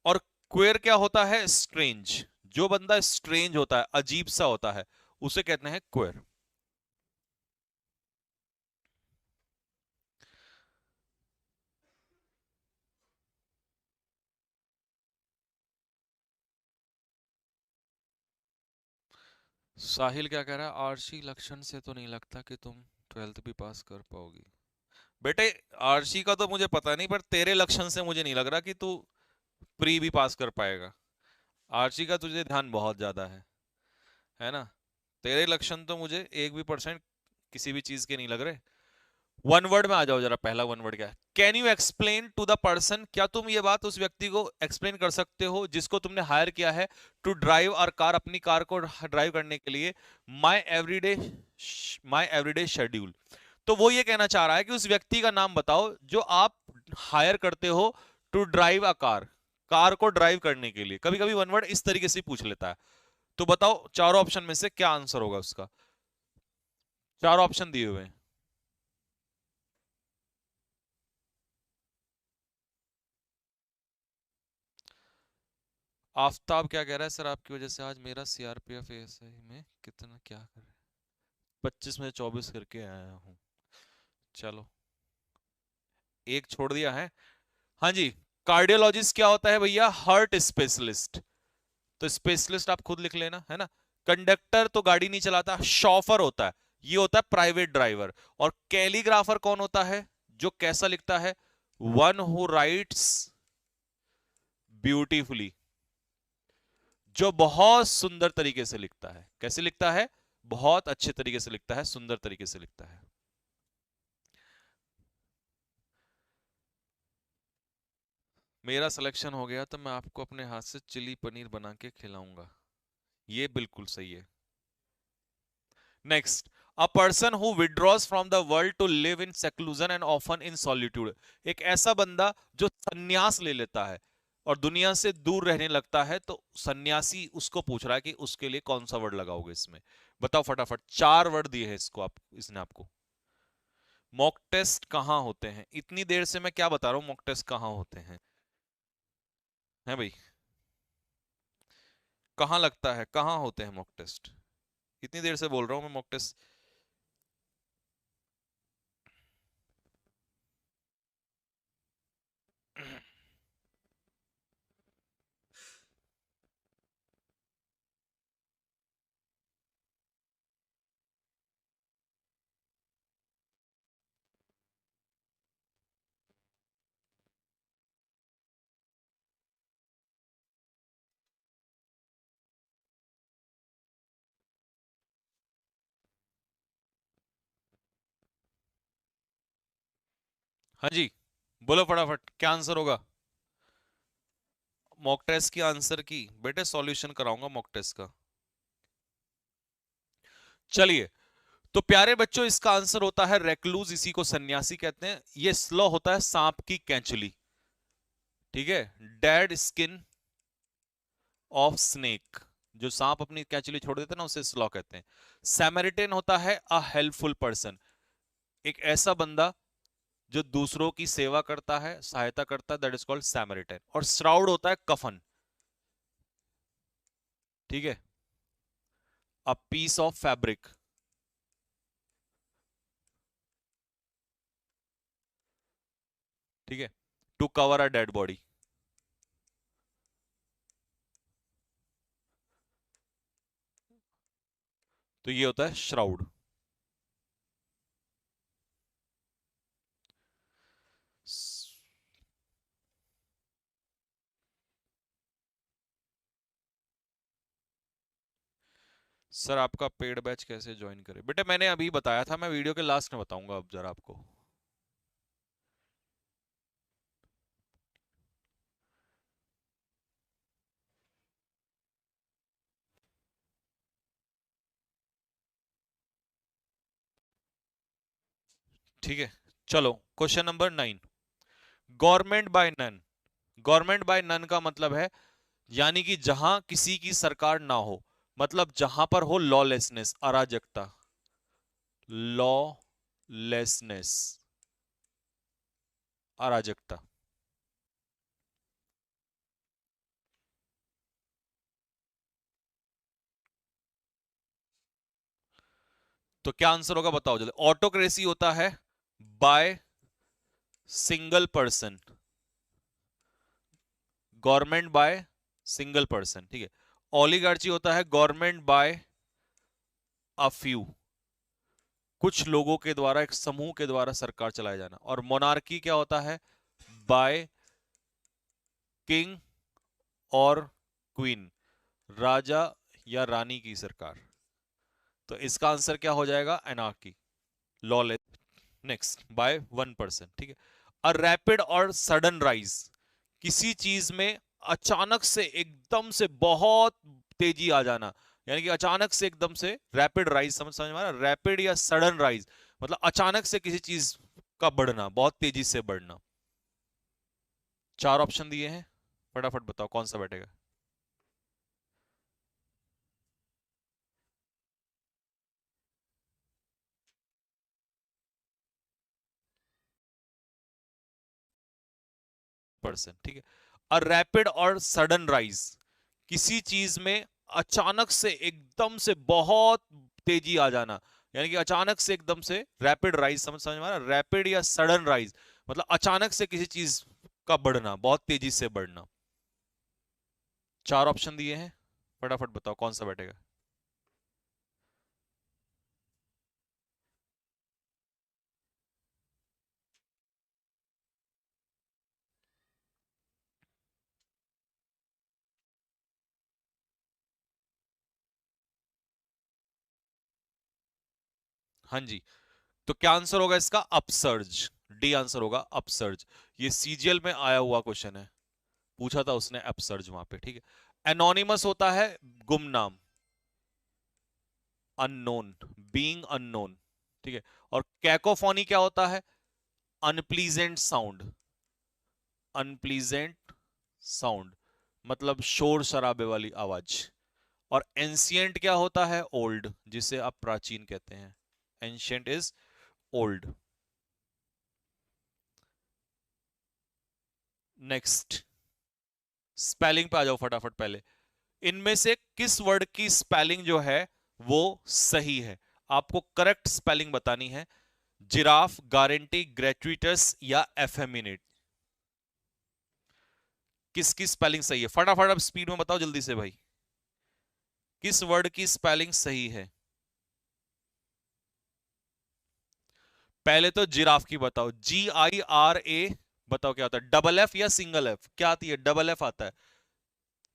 और क्वेर क्या होता है? स्ट्रेंज, जो बंदा स्ट्रेंज होता है, अजीब सा होता है, उसे कहते हैं क्वेर। साहिल क्या कह रहा है? आरसी लक्षण से तो नहीं लगता कि तुम 12th भी पास कर पाओगी। बेटे, आरसी का तो मुझे पता नहीं, पर तेरे लक्षण से मुझे नहीं लग रहा कि तू प्री भी पास कर पाएगा। आरसी का तुझे ध्यान बहुत ज्यादा है ना? तेरे लक्षण तो मुझे 1% किसी भी चीज के नहीं लग रहे। वन वर्ड में आ जाओ जरा, पहला वन वर्ड क्या है? Can you explain to the person, क्या तुम ये बात उस व्यक्ति को एक्सप्लेन कर सकते हो जिसको तुमने हायर किया है टू ड्राइव आवर कार, अपनी कार को ड्राइव करने के लिए, माई एवरीडे माई एवरीडे शेड्यूल। तो वो ये कहना चाह रहा है कि उस व्यक्ति का नाम बताओ जो आप हायर करते हो to drive a car, car को ड्राइव करने के लिए। कभी कभी वन वर्ड इस तरीके से पूछ लेता है। तो बताओ चारों ऑप्शन में से क्या आंसर होगा उसका? चार ऑप्शन दिए हुए हैं। आफ्ताब क्या कह रहा है? सर आपकी वजह से आज मेरा सीआरपीएफ एएसआई में कितना क्या कर रहा है, 25 में 24 करके आया हूँ। चलो, एक छोड़ दिया है। हाँ जी। कार्डियोलॉजिस्ट क्या होता है भैया? Heart specialist. तो स्पेशलिस्ट आप खुद लिख लेना, है ना? कंडक्टर तो गाड़ी नहीं चलाता, शॉफर होता है, ये होता है प्राइवेट ड्राइवर। और कैलीग्राफर कौन होता है? जो कैसा लिखता है? वन हु राइट्स ब्यूटीफुली, जो बहुत सुंदर तरीके से लिखता है। कैसे लिखता है? बहुत अच्छे तरीके से लिखता है, सुंदर तरीके से लिखता है। मेरा सिलेक्शन हो गया तो मैं आपको अपने हाथ से चिली पनीर बना के खिलाऊंगा। ये बिल्कुल सही है। Next, a person who withdraws from the world to live in seclusion and often in solitude. एक ऐसा बंदा जो सन्यास ले लेता है और दुनिया से दूर रहने लगता है। तो सन्यासी उसको पूछ रहा है कि उसके लिए कौन सा वर्ड लगाओगे इसमें? बताओ फटाफट, चार वर्ड दिए हैं इसको, आप इसने आपको। मॉक टेस्ट कहाँ होते हैं? इतनी देर से मैं क्या बता रहा हूँ, मॉक टेस्ट कहाँ होते हैं? है भाई, कहाँ लगता है, कहाँ होते हैं मॉक टेस्ट? इतनी देर से बोल रहा हूँ मैं मॉक टेस्ट। हाँ जी, बोलो फटाफट क्या आंसर होगा। मॉक टेस्ट की आंसर की बेटे सॉल्यूशन कराऊंगा मॉक टेस्ट का। चलिए, तो प्यारे बच्चों इसका आंसर होता है रेक्लूज, इसी को सन्यासी कहते हैं। ये स्लो होता है सांप की कैंचुली, ठीक है। डेड स्किन ऑफ स्नेक, जो सांप अपनी कैंचुली छोड़ देते हैं ना, उसे स्लो कहते हैं। सैमरिटन होता है अ हेल्पफुल पर्सन, एक ऐसा बंदा जो दूसरों की सेवा करता है, सहायता करता है, दैट इज कॉल्ड सैमरिटन। और श्राउड होता है कफन, ठीक है, अ पीस ऑफ फैब्रिक, ठीक है, to cover a dead body. तो ये होता है श्राउड। सर आपका पेड बैच कैसे ज्वाइन करें? बेटे मैंने अभी बताया था, मैं वीडियो के लास्ट में बताऊंगा अब जरा आपको। ठीक है, चलो question number 9। Government by none, government by none का मतलब है यानी कि जहां किसी की सरकार ना हो, मतलब जहां पर हो लॉलेसनेस, अराजकता, लॉलेसनेस, अराजकता। तो क्या आंसर होगा बताओ जल्दी। ऑटोक्रेसी होता है by single person, government by single person, ठीक है। ओलिगार्ची होता है गवर्नमेंट बाय अ फ्यू, कुछ लोगों के द्वारा, एक समूह के द्वारा सरकार चलाया जाना। और मोनार्की क्या होता है? बाय किंग और क्वीन, राजा या रानी की सरकार। तो इसका आंसर क्या हो जाएगा? Anarchy, lawless. Next, by one person, ठीक है। अ रैपिड और सडन राइज, किसी चीज में अचानक से एकदम से बहुत तेजी आ जाना, यानी कि अचानक से एकदम से रैपिड राइज, समझ समझ में आ रहा? रैपिड या सडन राइज मतलब अचानक से किसी चीज का बढ़ना, बहुत तेजी से बढ़ना। चार ऑप्शन दिए हैं, फटाफट बताओ कौन सा बैठेगा। पर्सन, ठीक है। अ रैपिड और सडन राइज, किसी चीज में अचानक से एकदम से बहुत तेजी आ जाना, यानी कि अचानक से एकदम से रैपिड राइज, समझ समझ में आ रहा? रैपिड या सडन राइज मतलब अचानक से किसी चीज का बढ़ना, बहुत तेजी से बढ़ना। चार ऑप्शन दिए हैं, फटाफट बताओ कौन सा बैठेगा। हाँ जी, तो क्या आंसर होगा इसका? अपसर्ज, डी आंसर होगा अपसर्ज। ये सीजीएल में आया हुआ क्वेश्चन है, पूछा था उसने अपसर्ज वहां पे, ठीक है। एनोनिमस होता है गुमनाम, अननोन, बीइंग अननोन, ठीक है। और कैकोफोनी क्या होता है? अनप्लीजेंट साउंड, अनप्लीजेंट साउंड मतलब शोर शराबे वाली आवाज। और एंशियंट क्या होता है? ओल्ड, जिसे आप प्राचीन कहते हैं। Ancient is old. Next, spelling पे आ जाओ फटाफट पहले। इनमें से किस वर्ड की स्पेलिंग जो है वो सही है? आपको करेक्ट स्पेलिंग बतानी है। जिराफ, गारंटी, ग्रेचुइटस या एफेमिनेट, किसकी स्पेलिंग सही है? फटाफट अब स्पीड में बताओ जल्दी से भाई, किस वर्ड की स्पेलिंग सही है? पहले तो जिराफ की बताओ, GIRA, बताओ क्या होता है? डबल एफ या सिंगल एफ? क्या आती है? डबल एफ आता है।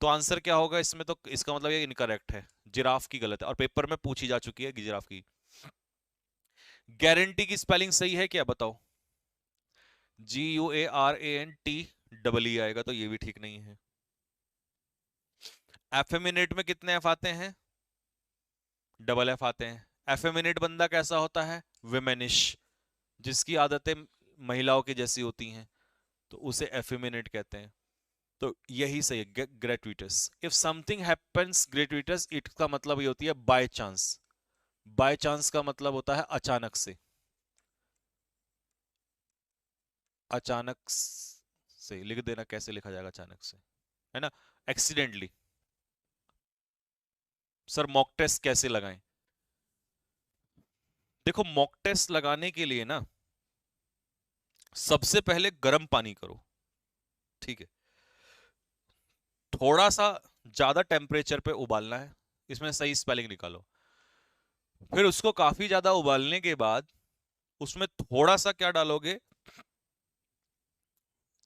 तो आंसर क्या होगा इसमें? तो इसका मतलब ये इनकरेक्ट है, जिराफ की गलत है, और पेपर में पूछी जा चुकी है जिराफ की। गारंटी की स्पेलिंग सही है क्या, बताओ? GUARANT आएगा, तो ये भी ठीक नहीं है। एफेमिनेट में कितने एफ आते हैं? डबल एफ आते हैं। एफेमिनेट बंदा कैसा होता है? विमेनिश, जिसकी आदतें महिलाओं की जैसी होती हैं, तो उसे एफेमिनेट कहते हैं। तो यही सही है, ग्रेटुइटस। इफ समथिंग हैपेंस ग्रेटुइटस, इट का मतलब ये होती है बाय चांस। बाय चांस का मतलब होता है अचानक से, अचानक से लिख देना, कैसे लिखा जाएगा अचानक से, है ना? एक्सीडेंटली। सर मॉक टेस्ट कैसे लगाएं? देखो, मॉक टेस्ट लगाने के लिए ना, सबसे पहले गर्म पानी करो, ठीक है? थोड़ा सा ज्यादा टेम्परेचर पे उबालना है, इसमें सही स्पेलिंग निकालो। फिर उसको काफी ज्यादा उबालने के बाद उसमें थोड़ा सा क्या डालोगे?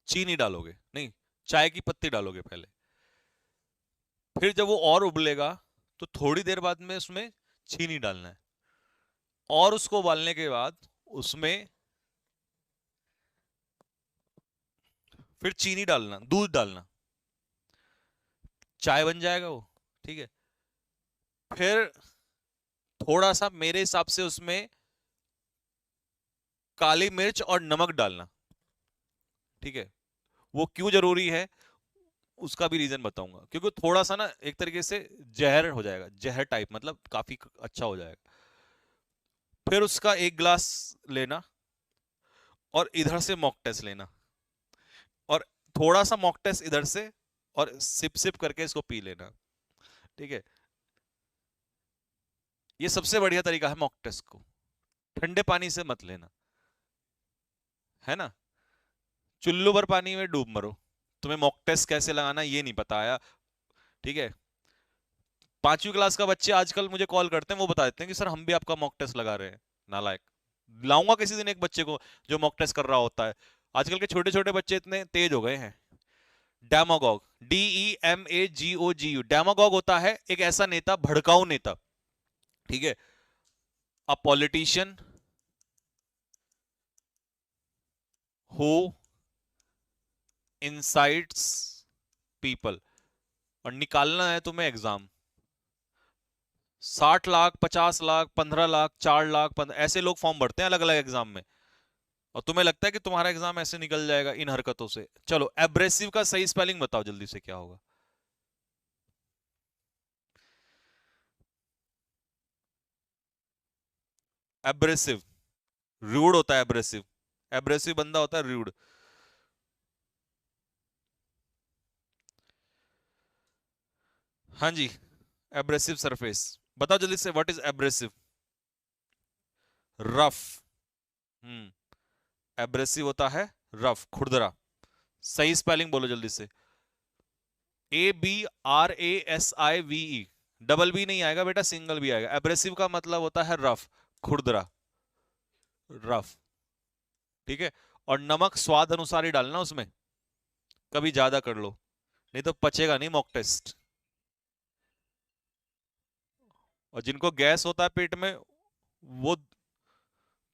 चीनी डालोगे, नहीं, चाय की पत्ती डालोगे पहले। फिर जब वो और उबलेगा तो थोड़ी देर बाद में उसमें चीनी डालना है, और उसको उबालने के बाद उसमें फिर चीनी डालना, दूध डालना, चाय बन जाएगा वो, ठीक है? फिर थोड़ा सा मेरे हिसाब से उसमें काली मिर्च और नमक डालना, ठीक है? वो क्यों जरूरी है उसका भी रीजन बताऊंगा, क्योंकि थोड़ा सा ना एक तरीके से जहर हो जाएगा, जहर टाइप, मतलब काफी अच्छा हो जाएगा। फिर उसका एक ग्लास लेना, और इधर से मॉक टेस्ट लेना, और थोड़ा सा मॉक टेस्ट इधर से, और सिप सिप करके इसको पी लेना, ठीक है? ये सबसे बढ़िया तरीका है मॉक टेस्ट को, ठंडे पानी से मत लेना, है ना? चुल्लू भर पानी में डूब मरो। तुम्हें मॉक टेस्ट कैसे लगाना ये नहीं पता आया, ठीक है? 5वीं क्लास का बच्चे आजकल मुझे कॉल करते हैं, वो बता देते हैं कि सर हम भी आपका मॉक टेस्ट लगा रहे हैं। नालायक। लाऊंगा किसी दिन एक बच्चे को जो मॉक टेस्ट कर रहा होता है। आजकल के छोटे छोटे बच्चे इतने तेज हो गए हैं। डेमागॉग, DEMAGOGU, डेमागॉग होता है एक ऐसा नेता, भड़काऊ नेता, ठीक है? A politician who insights people. और निकालना है तुम्हें एग्जाम, 60 लाख, 50 लाख, 15 लाख, 4 लाख, ऐसे लोग फॉर्म भरते हैं अलग अलग एग्जाम में, और तुम्हें लगता है कि तुम्हारा एग्जाम ऐसे निकल जाएगा इन हरकतों से? चलो, एब्रेसिव का सही स्पेलिंग बताओ जल्दी से, क्या होगा? एब्रेसिव, रूड होता है एब्रेसिव। एब्रेसिव बंदा होता है रूड। हाँ जी, एब्रेसिव सरफेस। बताओ जल्दी से, what is abrasive? Rough. Hmm. Abrasive होता है रफ, खुरदरा। सही स्पेलिंग बोलो जल्दी से। ABRASIVE, डबल बी नहीं आएगा बेटा, सिंगल भी आएगा। एब्रेसिव का मतलब होता है रफ, खुरदरा, रफ, ठीक है? और नमक स्वाद अनुसार ही डालना उसमें, कभी ज्यादा कर लो नहीं तो पचेगा नहीं मॉक टेस्ट। और जिनको गैस होता है पेट में, वो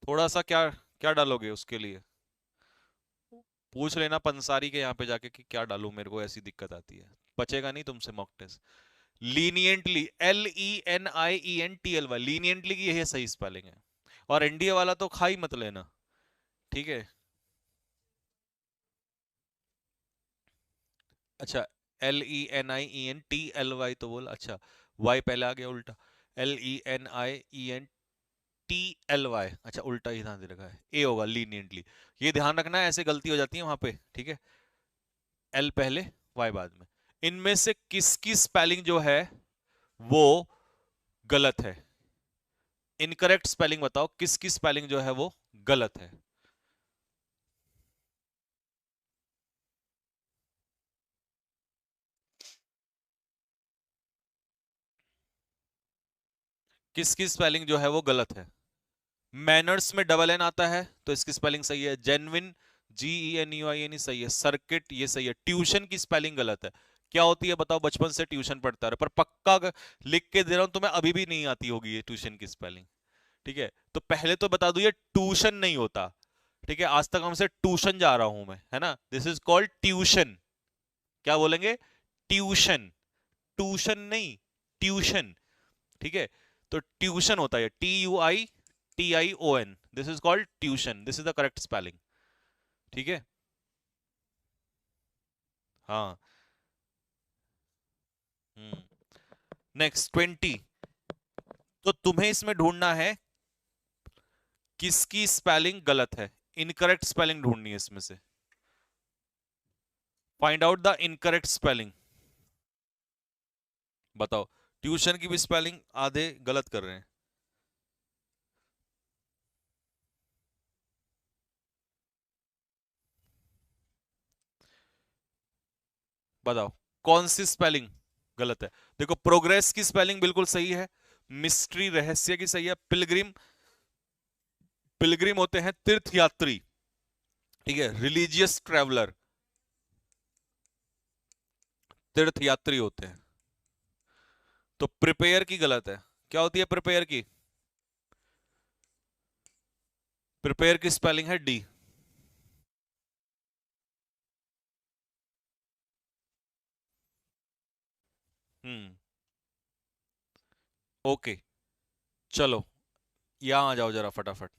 थोड़ा सा क्या क्या डालोगे उसके लिए? पूछ लेना पंसारी के यहाँ पे जाके कि क्या डालूं, मेरे को ऐसी दिक्कत आती है। पचेगा नहीं तुमसे mock test. Leniently, LENIENTLY, leniently की यही सही स्पेलिंग है। और एनडीए वाला तो खा ही मत लेना, ठीक है? अच्छा, LENIENTLY तो बोल, अच्छा, वाई पहले आ गया उल्टा। LENIENTLY, अच्छा उल्टा ही ध्यान दे रखा है, ए होगा लीनियंटली। ये ध्यान रखना है, ऐसे गलती हो जाती है वहां पे, ठीक है? एल पहले, वाई बाद में। इनमें से किसकी स्पेलिंग जो है वो गलत है? इनकरेक्ट स्पेलिंग बताओ, किसकी स्पेलिंग जो है वो गलत है? किसकी स्पेलिंग जो है वो गलत है? मैनर्स में डबल एन आता है तो इसकी स्पेलिंग सही है। जेन्युइन, GENUIN सही है। सर्किट ये सही है। ट्यूशन की स्पेलिंग गलत है। क्या होती है बताओ? बचपन से ट्यूशन पढ़ता रहे, पर पक्का लिख के दे रहा हूं तुम्हें, अभी भी नहीं आती होगी ये ट्यूशन की स्पेलिंग, ठीक है? तो पहले तो बता दूं, ये ट्यूशन नहीं होता, ठीक है, आज तक हमसे ट्यूशन जा रहा हूं मैं, है ना, दिस इज कॉल्ड ट्यूशन। क्या बोलेंगे? ट्यूशन, ट्यूशन नहीं, ट्यूशन। ठीक है, तो ट्यूशन होता है TUITION, this is called tuition, this is the correct spelling. ठीक है, हाँ। नेक्स्ट 20। तो तुम्हें इसमें ढूंढना है किसकी स्पेलिंग गलत है, इनकरेक्ट स्पेलिंग ढूंढनी है इसमें से। Find out the incorrect spelling. बताओ, ट्यूशन की भी स्पेलिंग आधे गलत कर रहे हैं। बताओ कौन सी स्पेलिंग गलत है। देखो, प्रोग्रेस की स्पेलिंग बिल्कुल सही है, मिस्ट्री रहस्य की सही है, पिलग्रिम, पिलग्रिम होते हैं तीर्थयात्री, ठीक है, रिलीजियस ट्रेवलर, तीर्थयात्री होते हैं। तो प्रिपेयर की गलत है। क्या होती है प्रिपेयर की? प्रिपेयर की स्पेलिंग है डी। हम्म, ओके, चलो यहां आ जाओ जरा फटाफट।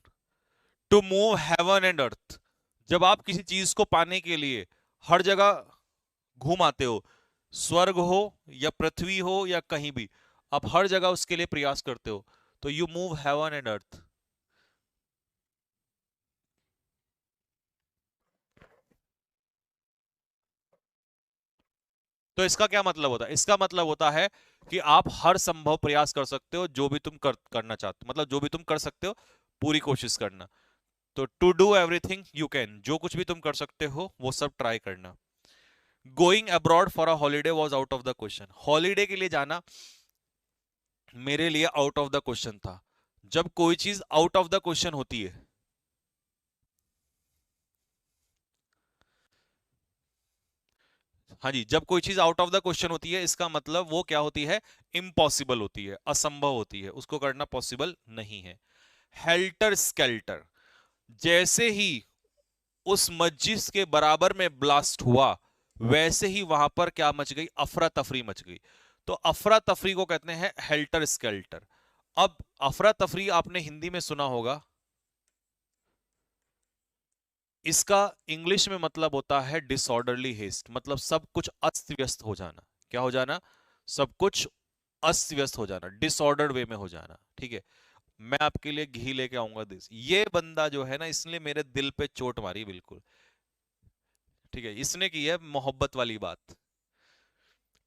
To move heaven and earth, जब आप किसी चीज को पाने के लिए हर जगह घूम आते हो, स्वर्ग हो या पृथ्वी हो या कहीं भी, आप हर जगह उसके लिए प्रयास करते हो, तो यू मूव हेवन एंड अर्थ। तो इसका क्या मतलब होता है? इसका मतलब होता है कि आप हर संभव प्रयास कर सकते हो, जो भी तुम करना चाहते हो, मतलब जो भी तुम कर सकते हो पूरी कोशिश करना। तो to do everything you can, जो कुछ भी तुम कर सकते हो वो सब ट्राई करना। Going abroad for a holiday was out of the question, holiday के लिए जाना मेरे लिए आउट ऑफ द क्वेश्चन था। जब कोई चीज आउट ऑफ द क्वेश्चन होती है, हाँ जी, जब कोई चीज आउट ऑफ द क्वेश्चन होती है, इसका मतलब वो क्या होती है? इम्पॉसिबल होती है, असंभव होती है, उसको करना पॉसिबल नहीं है। हेल्टर स्केल्टर, जैसे ही उस मस्जिद के बराबर में ब्लास्ट हुआ, वैसे ही वहां पर क्या मच गई? अफरा तफरी मच गई। तो अफरा तफरी को कहते हैं हेल्टर स्केल्टर। अब अफरा तफरी आपने हिंदी में सुना होगा, इसका इंग्लिश में मतलब होता है डिसऑर्डरली हेस्ट, मतलब सब कुछ अस्त व्यस्त हो जाना। क्या हो जाना? सब कुछ अस्त व्यस्त हो जाना, डिसऑर्डर्ड वे में हो जाना। ठीक है, मैं आपके लिए घी लेके आऊंगा दिस, ये बंदा जो है ना, इसने मेरे दिल पे चोट मारी बिल्कुल। ठीक है, इसने की है मोहब्बत वाली बात।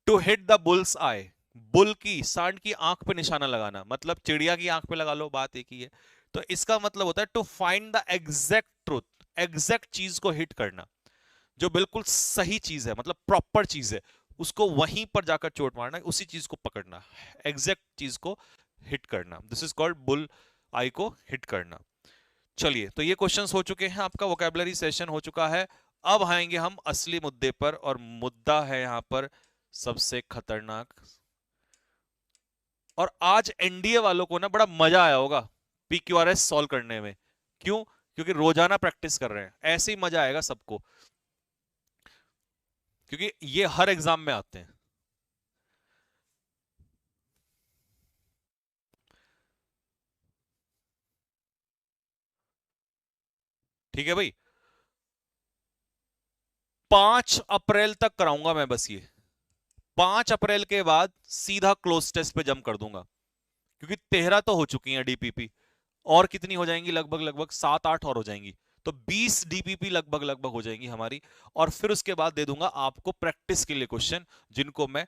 To hit the bull's eye, bull की, सांड की आंख पे निशाना लगाना, मतलब चिड़िया की आंख पे लगा लो, बात एक ही है। तो इसका मतलब होता है to find the exact truth, exact चीज को हिट करना, जो बिल्कुल सही चीज है, मतलब प्रॉपर चीज है, उसको वहीं पर जाकर चोट मारना, उसी चीज को पकड़ना, एग्जैक्ट चीज को हिट करना, दिस इज कॉल्ड बुल आई को हिट करना। चलिए, तो ये क्वेश्चंस हो चुके हैं, आपका वोकैबुलरी सेशन हो चुका है। अब आएंगे हम असली मुद्दे पर, और मुद्दा है यहां पर सबसे खतरनाक। और आज एनडीए वालों को ना बड़ा मजा आया होगा PQRS सॉल्व करने में। क्यों? क्योंकि रोजाना प्रैक्टिस कर रहे हैं, ऐसे ही मजा आएगा सबको, क्योंकि ये हर एग्जाम में आते हैं। ठीक है भाई, 5 अप्रैल तक कराऊंगा मैं बस ये, 5 अप्रैल के बाद सीधा क्लोज टेस्ट पे जंप कर दूंगा, क्योंकि 13 तो हो चुकी हैं डीपीपी, और कितनी हो जाएंगी? लगभग लगभग 7-8 और हो जाएंगी, तो 20 डीपीपी लगभग लगभग हो जाएंगी हमारी। और फिर उसके बाद दे दूंगा आपको प्रैक्टिस के लिए क्वेश्चन, जिनको मैं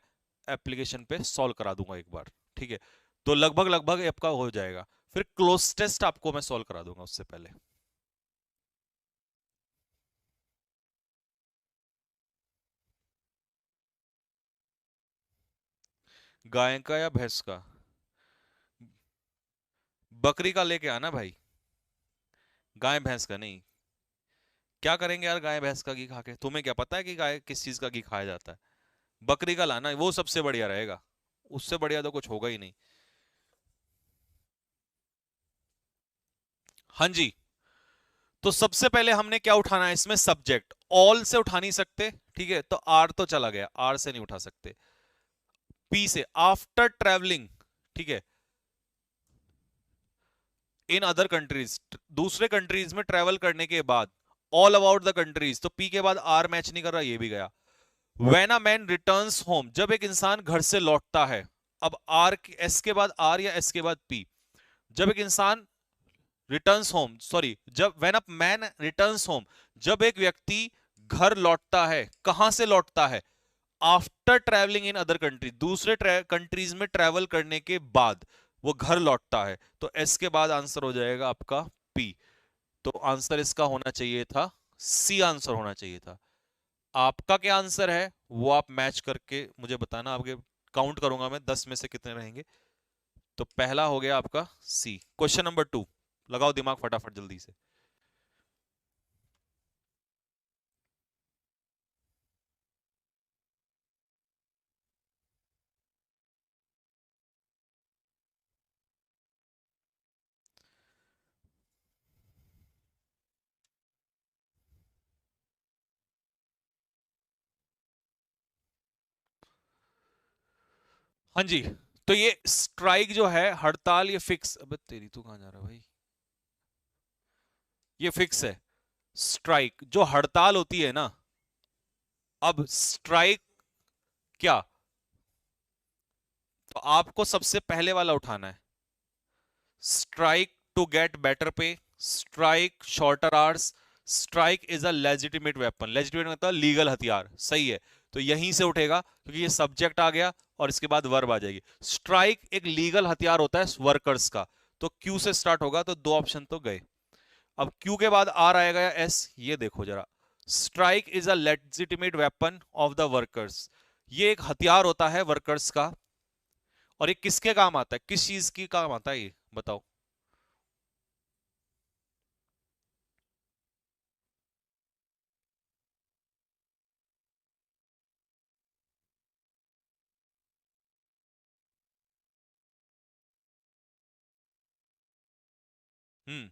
एप्लीकेशन पे सॉल्व करा दूंगा एक बार। ठीक है, तो लगभग लगभग आपका हो जाएगा, फिर क्लोज टेस्ट आपको मैं सॉल्व करा दूंगा उससे पहले। गाय का या भैंस का? बकरी का लेके आना भाई, गाय भैंस का नहीं। क्या करेंगे यार गाय भैंस का घी खा के? तुम्हें क्या पता है कि गाय किस चीज का घी खाया जाता है? बकरी का लाना, वो सबसे बढ़िया रहेगा, उससे बढ़िया तो कुछ होगा ही नहीं। हाँ जी, तो सबसे पहले हमने क्या उठाना है इसमें, सब्जेक्ट। ऑल से उठा नहीं सकते, ठीक है, तो आर तो चला गया, आर से नहीं उठा सकते। पी से आफ्टर ट्रेवलिंग, ठीक है, इन अदर कंट्रीज, दूसरे कंट्रीज में ट्रेवल करने के बाद, ऑल अबाउट द कंट्रीज, तो पी के बाद आर मैच नहीं कर रहा, ये भी गया। When a man returns home, जब एक इंसान घर से लौटता है। अब आर, एस के बाद आर या एस के बाद पी। जब एक इंसान रिटर्न्स होम, सॉरी, जब when a man returns home, जब एक व्यक्ति घर लौटता है, कहां से लौटता है, after travelling in other country, दूसरे कंट्रीज में ट्रैवल करने के बाद वो घर लौटता है, तो एस के बाद आंसर हो जाएगा आपका पी। तो आंसर इसका होना चाहिए था सी, आंसर होना चाहिए था। आपका क्या आंसर है वो आप मैच करके मुझे बताना, आपके काउंट करूंगा मैं 10 में से कितने रहेंगे। तो पहला हो गया आपका सी। क्वेश्चन नंबर 2, लगाओ दिमाग फटाफट जल्दी से। हाँ जी, तो ये स्ट्राइक जो है, हड़ताल, ये फिक्स, अबे तेरी तू कहां जा रहा है भाई, ये फिक्स है। स्ट्राइक जो हड़ताल होती है ना, अब स्ट्राइक क्या, तो आपको सबसे पहले वाला उठाना है, स्ट्राइक टू गेट बेटर पे, strike shorter hours, strike is a legitimate weapon, legitimate मतलब लीगल हथियार, सही है। तो यहीं से उठेगा क्योंकि ये सब्जेक्ट आ गया और इसके बाद वर्ब आ जाएगी। स्ट्राइक एक लीगल हथियार होता है वर्कर्स का, तो क्यू से स्टार्ट होगा, तो दो ऑप्शन तो गए। अब क्यू के बाद आर आएगा या एस, ये देखो जरा। Strike is a legitimate weapon of the workers, ये एक हथियार होता है वर्कर्स का, और ये किसके काम आता है, किस चीज की काम आता है, ये बताओ। हम्म,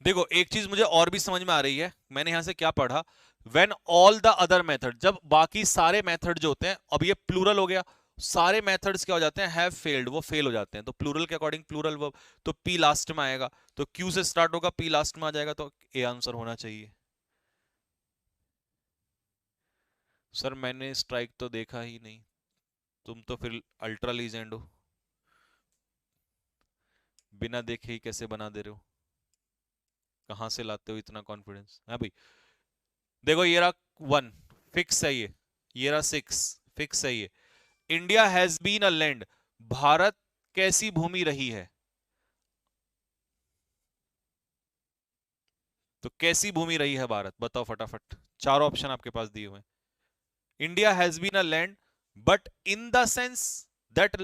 देखो एक चीज मुझे और भी समझ में आ रही है, मैंने यहां से क्या पढ़ा, when all the other method, जब बाकी सारे मेथड जो होते हैं, अब ये प्लूरल हो गया, सारे मेथड्स क्या हो जाते हैं, हैव फेल्ड, वो फेल हो जाते हैं, तो प्लूरल के अकॉर्डिंग प्लूरल वर्ब, तो पी लास्ट में आएगा, तो क्यू से स्टार्ट होगा, पी लास्ट में आ जाएगा, तो ए आंसर होना चाहिए। सर मैंने स्ट्राइक तो देखा ही नहीं, तुम तो फिर अल्ट्रा लीजेंड हो, बिना देखे ही कैसे बना दे रहे हो, कहां से लाते हो इतना कॉन्फिडेंस, हाँ भाई। देखो ये रहा 1, फिक्स है ये रहा 6, फिक्स है ये। India has been a land, भारत कैसी भूमि रही है, तो कैसी भूमि रही है भारत, बताओ फटाफट, चारों ऑप्शन आपके पास दिए हुए हैं। India has been a land, but in the sense that,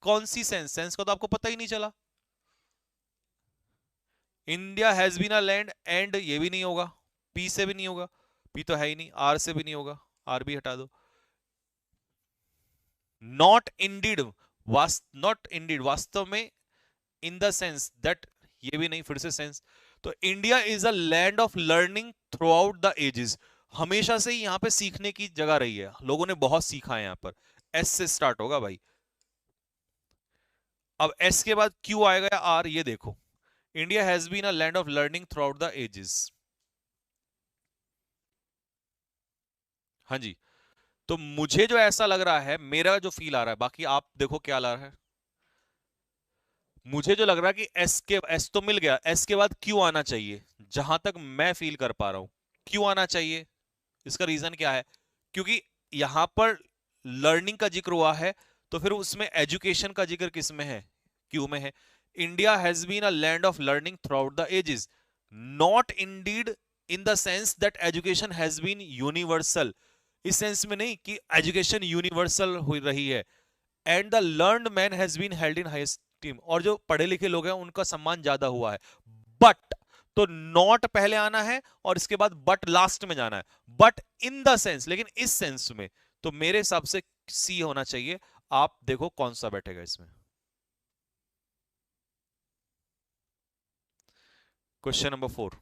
कौन सी सेंस, सेंस का तो आपको पता ही नहीं चला। India has been a land and ये भी नहीं होगा, पी से भी नहीं होगा, पी तो है ही नहीं, आर से भी नहीं होगा, आर भी हटा दो। नॉट इंडीड, नॉट इंडीड वास्तव में, इन द सेंस दैट, ये भी नहीं, फिर से सेंस। तो India is a land of learning throughout the ages, हमेशा से ही यहां पे सीखने की जगह रही है, लोगों ने बहुत सीखा है यहां पर। एस से स्टार्ट होगा भाई। अब एस के बाद क्यू आएगा या आर, ये देखो, India has been a land of learning throughout the ages. हाँ जी, तो मुझे जो ऐसा लग रहा है, मेरा जो फील आ रहा है, बाकी आप देखो क्या लग रहा है, मुझे जो लग रहा है कि एस तो मिल गया, एस के बाद क्यू आना चाहिए, जहां तक मैं फील कर पा रहा हूं, क्यू आना चाहिए। इसका रीजन क्या है, क्योंकि यहां पर लर्निंग का जिक्र हुआ है, तो फिर उसमें एजुकेशन का जिक्र किस में है, क्यू में है। India has been a land of learning throughout the ages, not indeed in the sense that education has been universal, इस सेंस में नहीं कि एजुकेशन यूनिवर्सल हो रही है। And the learned man has been held in high esteem, और जो पढ़े लिखे लोग हैं उनका सम्मान ज्यादा हुआ है। बट, तो नॉट पहले आना है और इसके बाद बट लास्ट में जाना है, बट इन द सेंस, लेकिन इस सेंस में, तो मेरे हिसाब से सी होना चाहिए। आप देखो कौन सा बैठेगा इसमें। Question number 4।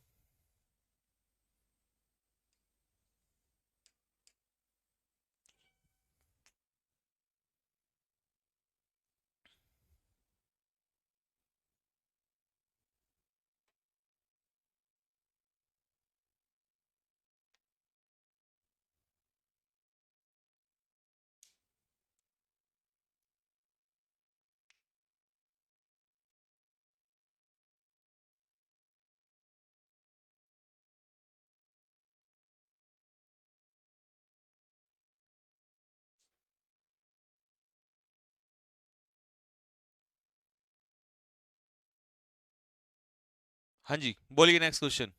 हाँ जी, बोलिए नेक्स्ट क्वेश्चन।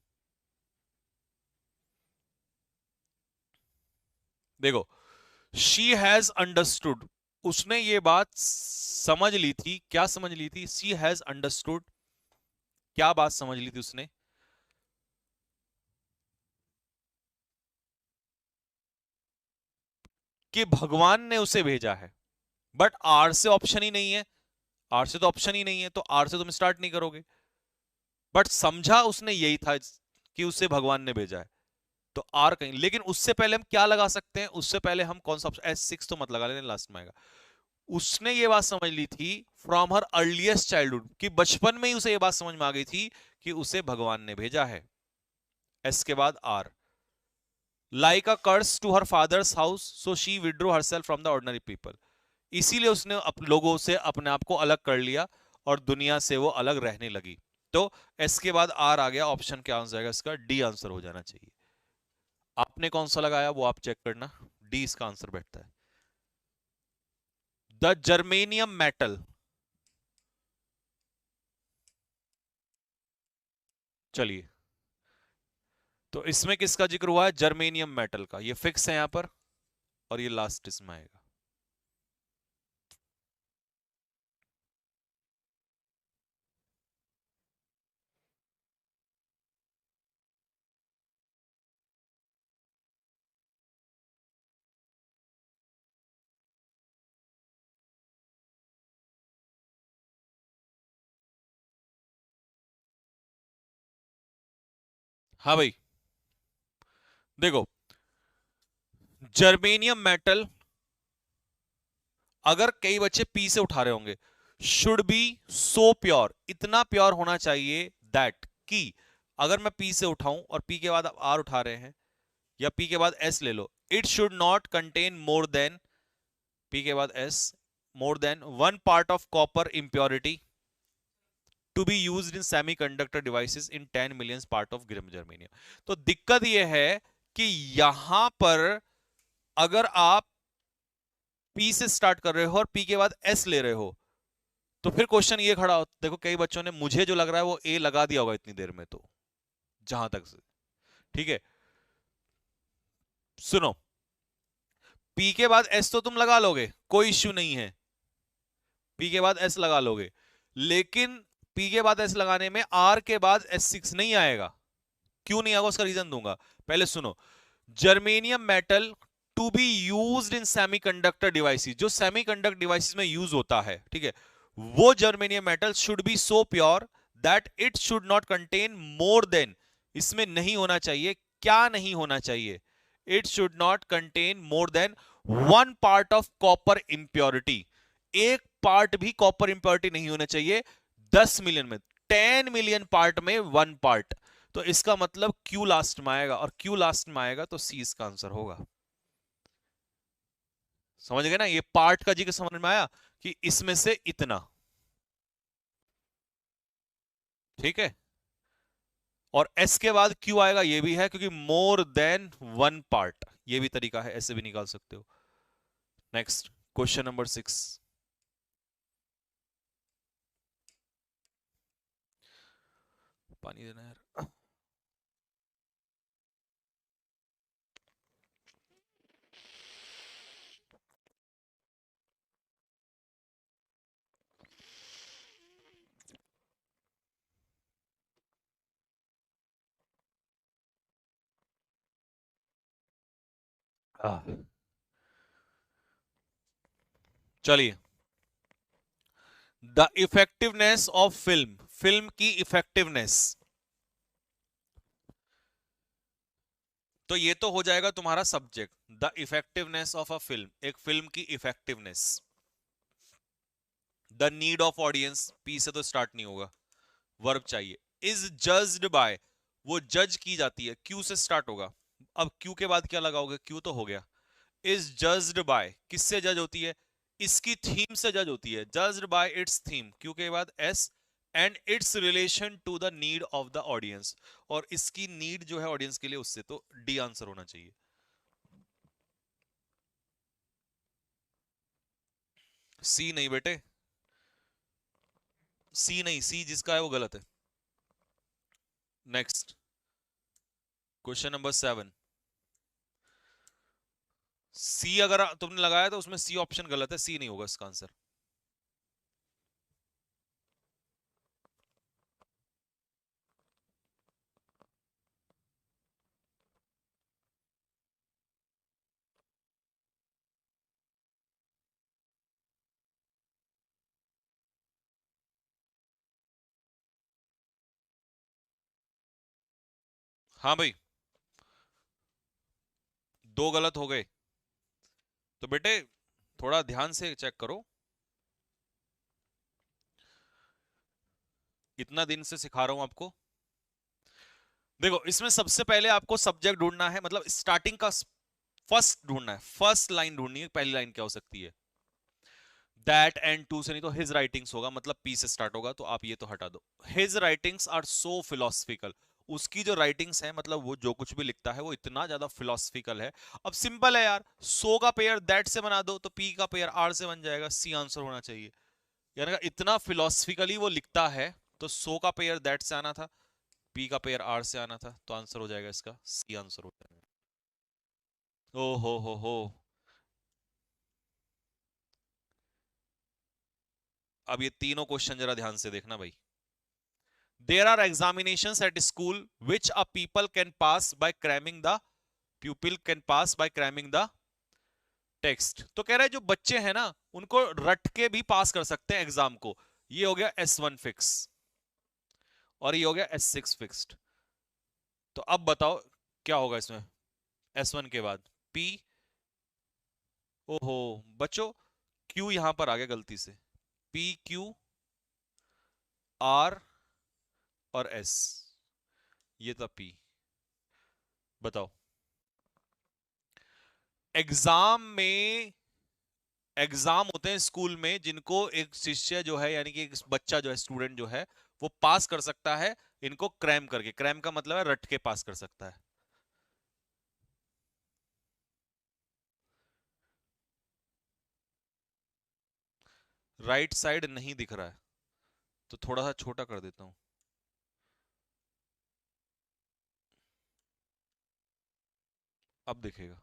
देखो, शी हैज अंडरस्टूड, उसने ये बात समझ ली थी। क्या समझ ली थी? शी हैज अंडरस्टूड, क्या बात समझ ली थी उसने? कि भगवान ने उसे भेजा है। बट आर से ऑप्शन ही नहीं है, आर से तो ऑप्शन ही नहीं है, तो आर से तुम स्टार्ट नहीं करोगे। बट समझा उसने यही था कि उसे भगवान ने भेजा है, तो आर कहीं। लेकिन उससे पहले हम क्या लगा सकते हैं? उससे पहले हम कौन सा ऑप्शन, S6 तो मत लगा लेना, लास्ट में आएगा। उसने ये बात समझ ली थी फ्रॉम हर अर्लीस्ट चाइल्डहुड, कि बचपन में ही उसे ये बात समझ में आ गई थी कि उसे भगवान ने भेजा है। एस के बाद R. Like a curse to her father's house so she withdrew herself from the ordinary people, इसीलिए उसने लोगों से अपने आप को अलग कर लिया और दुनिया से वो अलग रहने लगी। तो एस के बाद आर आ गया, ऑप्शन क्या आंसर आएगा इसका? डी आंसर हो जाना चाहिए। आपने कौन सा लगाया वो आप चेक करना, डी इसका आंसर बैठता है। द जर्मेनियम मेटल, चलिए, तो इसमें किसका जिक्र हुआ है? जर्मेनियम मेटल का। ये फिक्स है यहां पर, और ये लास्ट इसमें आएगा। हाँ भाई, देखो, जर्मेनियम मेटल, अगर कई बच्चे पी से उठा रहे होंगे, शुड बी सो प्योर, इतना प्योर होना चाहिए दैट कि अगर मैं पी से उठाऊं और पी के बाद आप आर उठा रहे हैं, या पी के बाद एस ले लो, it should not contain more than, P के बाद S, more than 1 part of copper impurity to be used in semiconductor devices in 10 million part of germanium. तो दिक्कत यह है कि यहां पर अगर आप पी से स्टार्ट कर रहे हो और पी के बाद एस ले रहे हो, तो फिर क्वेश्चन ये खड़ा हो, देखो कई बच्चों ने, मुझे जो लग रहा है वो ए लगा दिया होगा इतनी देर में, तो जहां तक से, ठीक है, सुनो, पी के बाद एस तो तुम लगा लोगे, कोई इश्यू नहीं है, पी के बाद एस लगा लोगे, लेकिन पी के बाद एस लगाने में आर के बाद S6 नहीं आएगा। क्यों नहीं आएगा? उसका रीजन दूंगा, पहले सुनो। Germanium metal to be used in semiconductor devices, जो सेमीकंडक्टर डिवाइसेस में यूज होता है, ठीक है, वो germanium metal should be so pure that it should not contain more than, इसमें नहीं होना चाहिए, क्या नहीं होना चाहिए? It should not contain more than 1 part of copper impurity, एक पार्ट भी कॉपर इंप्योरिटी नहीं होना चाहिए 10 मिलियन में, 10 मिलियन पार्ट में 1 पार्ट। तो इसका मतलब क्यू लास्ट में आएगा, और क्यू लास्ट में आएगा तो सी इसका आंसर होगा। समझ गए ना? ये पार्ट का जिक्र समझ में आया कि इसमें से इतना, ठीक है, और एस के बाद क्यू आएगा, ये भी है क्योंकि मोर देन 1 पार्ट, ये भी तरीका है, ऐसे भी निकाल सकते हो। Next, question number 6। पानी देना यार। चलिए, the effectiveness of film, film की इफेक्टिवनेस, तो ये तो हो जाएगा तुम्हारा subject, the effectiveness of a film, एक फिल्म की effectiveness. The need of audience, P से तो स्टार्ट नहीं होगा, वर्ब चाहिए। इज जज्ड बाय, वो जज की जाती है, क्यू से स्टार्ट होगा। अब क्यू के बाद क्या लगाओगे, क्यू तो हो गया। इज जज्ड बाय, किससे जज होती है, इसकी थीम से जज होती है, judged by its theme, Q के बाद S, and its relation to the need of the audience, और इसकी नीड जो है ऑडियंस के लिए, उससे, तो डी आंसर होना चाहिए। सी नहीं बेटे, सी नहीं, सी जिसका है वो गलत है। Next, question number 7। सी अगर तुमने लगाया तो उसमें सी ऑप्शन गलत है, सी नहीं होगा इसका आंसर। हाँ भाई, दो गलत हो गए, तो बेटे थोड़ा ध्यान से चेक करो, इतना दिन से सिखा रहा हूं आपको। देखो इसमें सबसे पहले आपको सब्जेक्ट ढूंढना है, मतलब स्टार्टिंग का फर्स्ट ढूंढना है, फर्स्ट लाइन ढूंढनी है, पहली लाइन क्या हो सकती है। दैट एंड टू से नहीं तो हिज राइटिंग्स होगा, मतलब पी से स्टार्ट होगा, तो आप ये तो हटा दो। His writings are so philosophical, उसकी जो राइटिंग्स है, मतलब वो जो कुछ भी लिखता है वो इतना ज्यादा फिलोसफिकल है। अब सिंपल है यार, सो का पेयर दैट से बना दो तो पी का पेयर आर से बन जाएगा, सी आंसर होना चाहिए। यानी कि इतना फिलोसफिकली वो लिखता है, तो सो का पेयर दैट से आना था, पी का पेयर आर से आना था, तो आंसर हो जाएगा इसका सी आंसर हो जाएगा। ओ हो, अब ये तीनों क्वेश्चन जरा ध्यान से देखना भाई। There are examinations at school which a people can pass by cramming the pupil can pass by cramming the text। तो कह रहा है जो बच्चे हैं ना, उनको रट के भी पास कर सकते हैं एग्जाम को। ये हो गया S1 फिक्स, और ये हो गया S6 फिक्स्ड। तो अब बताओ क्या होगा इसमें, S1 के बाद P। ओहो बच्चों, Q यहां पर आ गया गलती से, PQR और S, ये था P। बताओ, एग्जाम में, एग्जाम होते हैं स्कूल में जिनको एक शिष्य जो है, यानी कि एक बच्चा जो है, स्टूडेंट जो है, वो पास कर सकता है इनको क्रैम करके। क्रैम का मतलब है रट के पास कर सकता है। राइट साइड नहीं दिख रहा है, तो थोड़ा सा छोटा कर देता हूं, अब दिखेगा।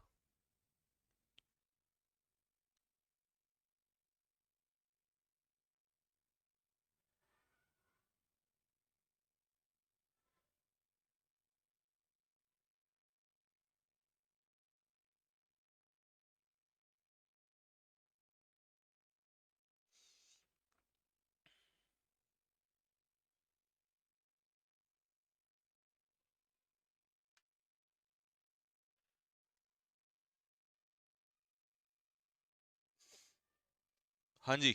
हाँ जी,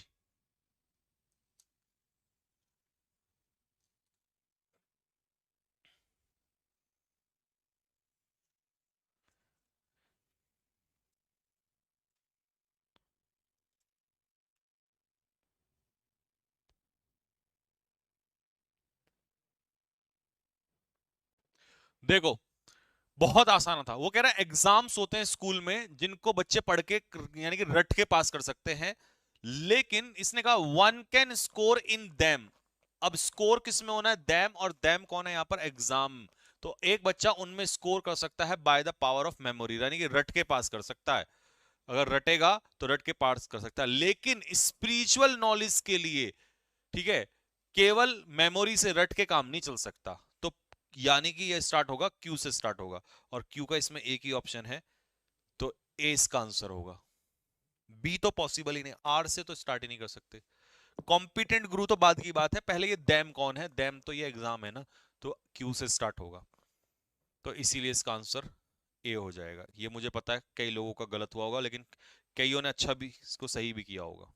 देखो बहुत आसान था। वो कह रहा है एग्जाम्स होते हैं स्कूल में जिनको बच्चे पढ़ के, यानी कि रट के पास कर सकते हैं, लेकिन इसने कहा one can score in them. अब स्कोर किस में होना है, दैम, और दैम कौन है यहां पर, एग्जाम। तो एक बच्चा उनमें स्कोर कर सकता है by the power of memory, यानी कि रट के पास कर सकता है। अगर रटेगा तो रट के पास कर सकता है, लेकिन स्पिरिचुअल नॉलेज के लिए, ठीक है, केवल मेमोरी से रट के काम नहीं चल सकता। तो यानी कि ये स्टार्ट होगा क्यू से स्टार्ट होगा, और क्यू का इसमें एक ही ऑप्शन है, तो ए इसका आंसर होगा। बी तो पॉसिबल ही नहीं, आर से तो स्टार्ट ही नहीं कर सकते। कॉम्पिटेंट गुरु तो बाद की बात है, पहले ये दैम कौन है, दैम तो ये एग्जाम है ना, तो क्यू से स्टार्ट होगा, तो इसीलिए इसका आंसर ए हो जाएगा। ये मुझे पता है कई लोगों का गलत हुआ होगा, लेकिन कईयों ने अच्छा भी इसको सही भी किया होगा।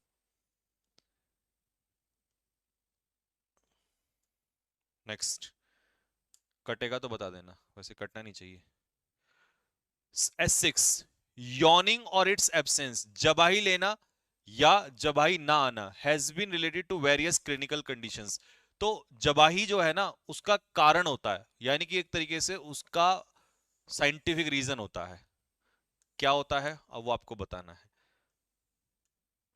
नेक्स्ट। कटेगा तो बता देना, वैसे कटना नहीं चाहिए। S6, यॉर्निंग और इट्स एब्सेंस, जबाही लेना या जबाही ना आना, has been related to various clinical conditions. तो जबाही जो है ना उसका कारण होता है, यानी कि एक तरीके से उसका साइंटिफिक रीजन होता है। क्या होता है अब वो आपको बताना है।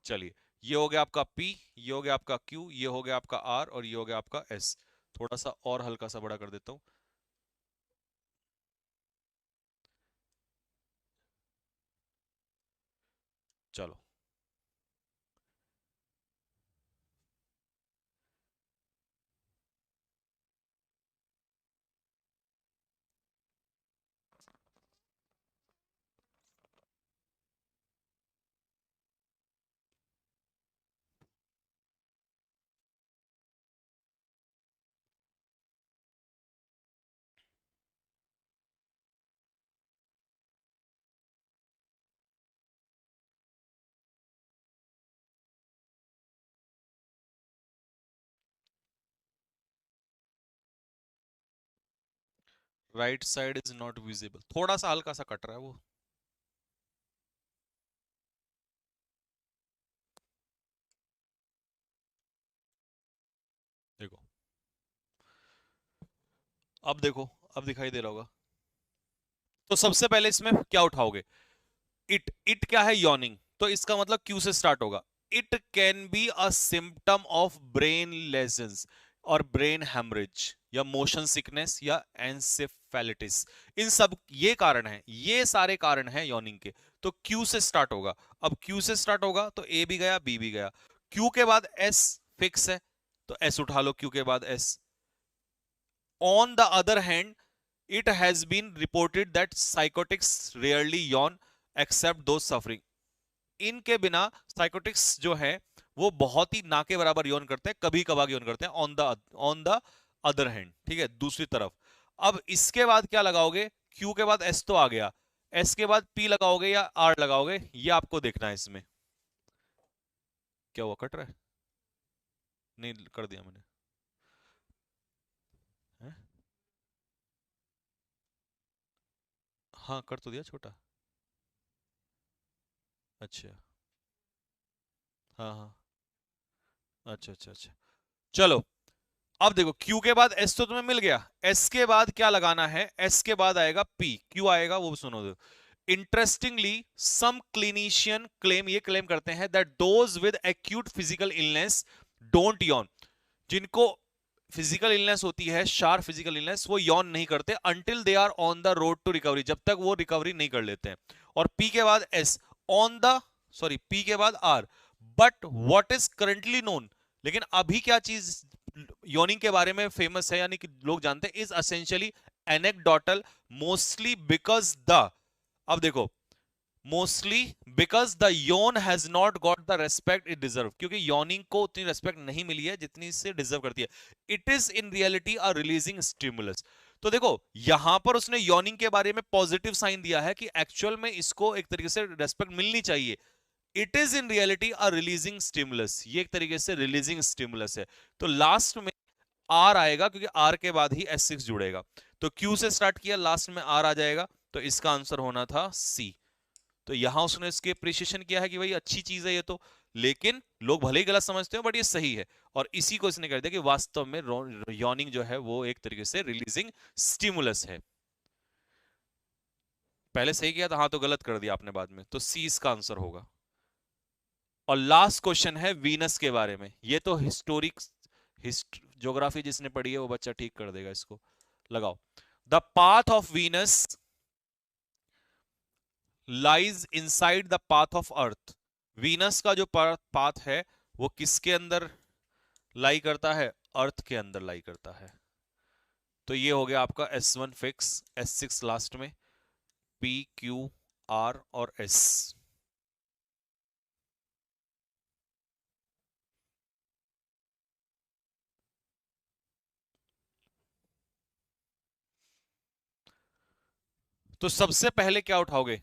चलिए, ये हो गया आपका P, ये हो गया आपका Q, ये हो गया आपका R और ये हो गया आपका S। थोड़ा सा और हल्का सा बड़ा कर देता हूं। चलो, right side is not visible, थोड़ा सा हल्का सा कट रहा है वो। देखो, अब देखो, अब दिखाई दे रहा होगा। तो सबसे पहले इसमें क्या उठाओगे? इट क्या है? यॉर्निंग, तो इसका मतलब क्यू से स्टार्ट होगा। It can be a symptom of brain lesions और ब्रेन हेमरेज या मोशन सिकनेस या एंसेफेलिटिस। इन सब ये कारण है, ये सारे कारण हैं यॉर्निंग के। तो क्यू से स्टार्ट होगा। अब क्यू से स्टार्ट होगा तो ए भी गया, बी भी गया। क्यू के बाद एस फिक्स है, तो एस उठा लो, क्यू के बाद S. On the other hand, it has been reported that psychotics rarely yawn except those suffering। इनके बिना साइकोटिक्स जो है वो बहुत ही ना के बराबर यौन करते हैं, कभी कभार यौन करते हैं। ऑन द अदर हैंड, ठीक है, दूसरी तरफ। अब इसके बाद क्या लगाओगे? क्यू के बाद एस तो आ गया, एस के बाद पी लगाओगे या आर लगाओगे, ये आपको देखना है इसमें। क्या हुआ, कट रहा है? नहीं, कर दिया मैंने। है? हाँ, कर तो दिया छोटा। अच्छा, हाँ हाँ, अच्छा अच्छा अच्छा। चलो, अब देखो, Q के बाद S तो तुम्हें मिल गया, S के बाद क्या लगाना है? S के बाद आएगा P, Q आएगा, वो सुनो दो। इंटरेस्टिंगली सम क्लिनिशियन क्लेम, ये क्लेम करते हैं that those with acute physical illness don't yawn. जिनको फिजिकल इलनेस होती है, शार्प फिजिकल इलनेस, वो यॉन नहीं करते until they are on the road to recovery, जब तक वो रिकवरी नहीं कर लेते हैं। और P के बाद S, on the, sorry, P के बाद R। But what is currently known, लेकिन अभी क्या चीज योनिंग के बारे में फेमस है, यानी कि लोग जानते हैं, is essentially anecdotal, mostly because the, अब देखो, mostly because the yawn has not got the respect it deserve, क्योंकि योनिंग को उतनी रेस्पेक्ट नहीं मिली है जितनी से डिजर्व करती है। It is in reality a releasing stimulus. तो देखो, यहां पर उसने योनिंग के बारे में पॉजिटिव साइन दिया है कि एक्चुअल में इसको एक तरीके से रेस्पेक्ट मिलनी चाहिए। It is in reality a releasing stimulus, ये एक तरीके से रिलीजिंग स्टिमुलस है। तो लास्ट में आर आएगा, क्योंकि आर के बाद ही S6 जुड़ेगा। तो क्यू से स्टार्ट किया, लास्ट में आर आ जाएगा, तो इसका आंसर होना था सी। तो यहां उसने इसके अप्रिशिएशन किया है कि भाई अच्छी चीज है ये तो, लेकिन लोग भले ही गलत समझते हो, बट ये सही है। और इसी को इसने कर दिया कि वास्तव में यॉर्निंग जो है वो एक तरीके से रिलीजिंग स्टिमुलस है। पहले सही किया था, हाँ, तो गलत कर दिया आपने बाद में, तो सी इसका आंसर होगा। और लास्ट क्वेश्चन है वीनस के बारे में। ये तो हिस्टोरिक, ज्योग्राफी जिसने पढ़ी है वो बच्चा ठीक कर देगा इसको। लगाओ। The path of Venus lies inside the path of earth. Venus का जो पाथ है वो किसके अंदर लाई करता है? अर्थ के अंदर लाई करता है। तो ये हो गया आपका S1 फिक्स, S6 लास्ट में, P Q R और S। तो सबसे पहले क्या उठाओगे?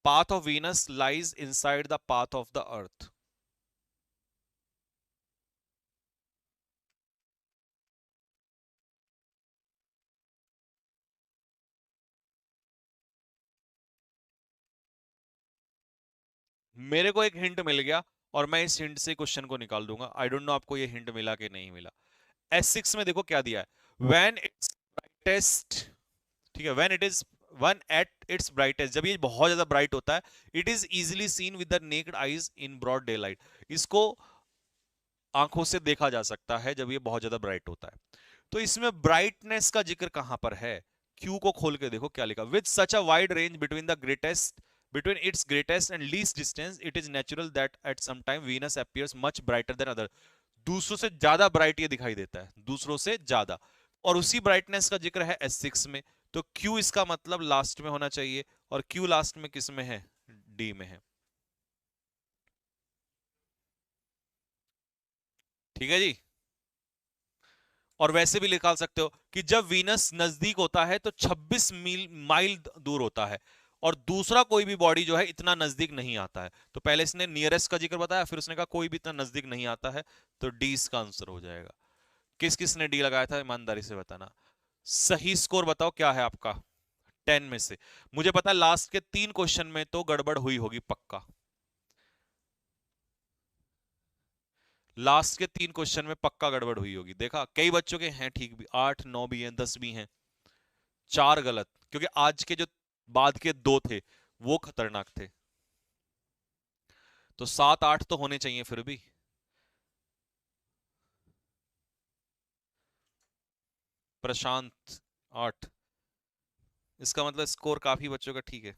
Path of Venus lies inside the path of the earth. मेरे को एक हिंट मिल गया और मैं इस हिंट से क्वेश्चन को निकाल दूंगा। आई डोंट नो आपको ये हिंट मिला कि नहीं मिला। S6 में देखो क्या दिया है, व्हेन इट्स ब्राइटेस्ट, ठीक है, when it is one at its brightest, जब ये बहुत ज्यादा ब्राइट होता है, it is easily seen with the naked eyes in broad daylight, इसको आंखों से देखा जा सकता है जब ये बहुत ज्यादा ब्राइट होता है। तो इसमें ब्राइटनेस का जिक्र कहां पर है? क्यू को खोल के देखो क्या लिखा, with such a wide range between the greatest, between its greatest and least distance, it is natural that at some time Venus appears much brighter than other। दूसरों से ज्यादा ब्राइट ये दिखाई देता है, दूसरों से ज्यादा, और उसी ब्राइटनेस का जिक्र है S6 में। तो Q इसका मतलब लास्ट में होना चाहिए, और Q लास्ट में किस में है? D में है। ठीक है जी। और वैसे भी निकाल सकते हो कि जब वीनस नजदीक होता है तो 26 मील माइल दूर होता है, और दूसरा कोई भी बॉडी जो है इतना नजदीक नहीं आता है। तो पहले इसने नियरेस्ट का जिक्र बताया, फिर उसने कहा कोई भी इतना नजदीक नहीं आता है, तो डी इसका आंसर हो जाएगा। किस किस ने डी लगाया था, ईमानदारी से बताना। सही स्कोर बताओ क्या है आपका 10 में से। मुझे पता है लास्ट के 3 क्वेश्चन में तो गड़बड़ हुई होगी पक्का। लास्ट के 3 क्वेश्चन में पक्का गड़बड़ हुई होगी। देखा, कई बच्चों के हैं ठीक भी, 8 9 भी हैं, 10 भी हैं, 4 गलत, क्योंकि आज के जो बाद के 2 थे वो खतरनाक थे। तो 7 8 तो होने चाहिए फिर भी। प्रशांत 8, इसका मतलब स्कोर काफी बच्चों का ठीक है।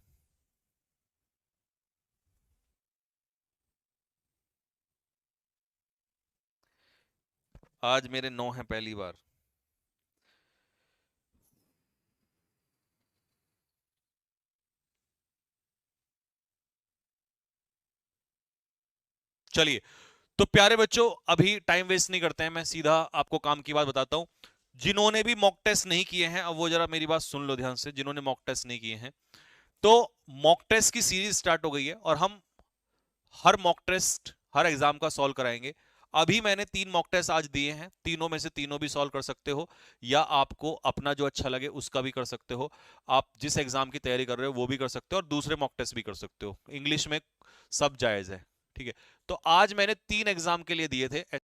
आज मेरे 9 हैं पहली बार। चलिए, तो प्यारे बच्चों अभी टाइम वेस्ट नहीं करते हैं, मैं सीधा आपको काम की बात बताता हूं। जिन्होंने भी मॉक टेस्ट नहीं किए हैं, अब वो जरा मेरी बात सुन लो ध्यान से, जिन्होंने मॉक टेस्ट नहीं किए हैं, तो मॉक टेस्ट की सीरीज स्टार्ट हो गई है और हम हर मॉक टेस्ट हर एग्जाम का सॉल्व कराएंगे। अभी मैंने 3 मॉक टेस्ट आज दिए हैं, तीनों में से तीनों भी सॉल्व कर सकते हो, या आपको अपना जो अच्छा लगे उसका भी कर सकते हो। आप जिस एग्जाम की तैयारी कर रहे हो वो भी कर सकते हो, और दूसरे मॉक टेस्ट भी कर सकते हो, इंग्लिश में सब जायज है। ठीक है, तो आज मैंने 3 एग्जाम के लिए दिए थे।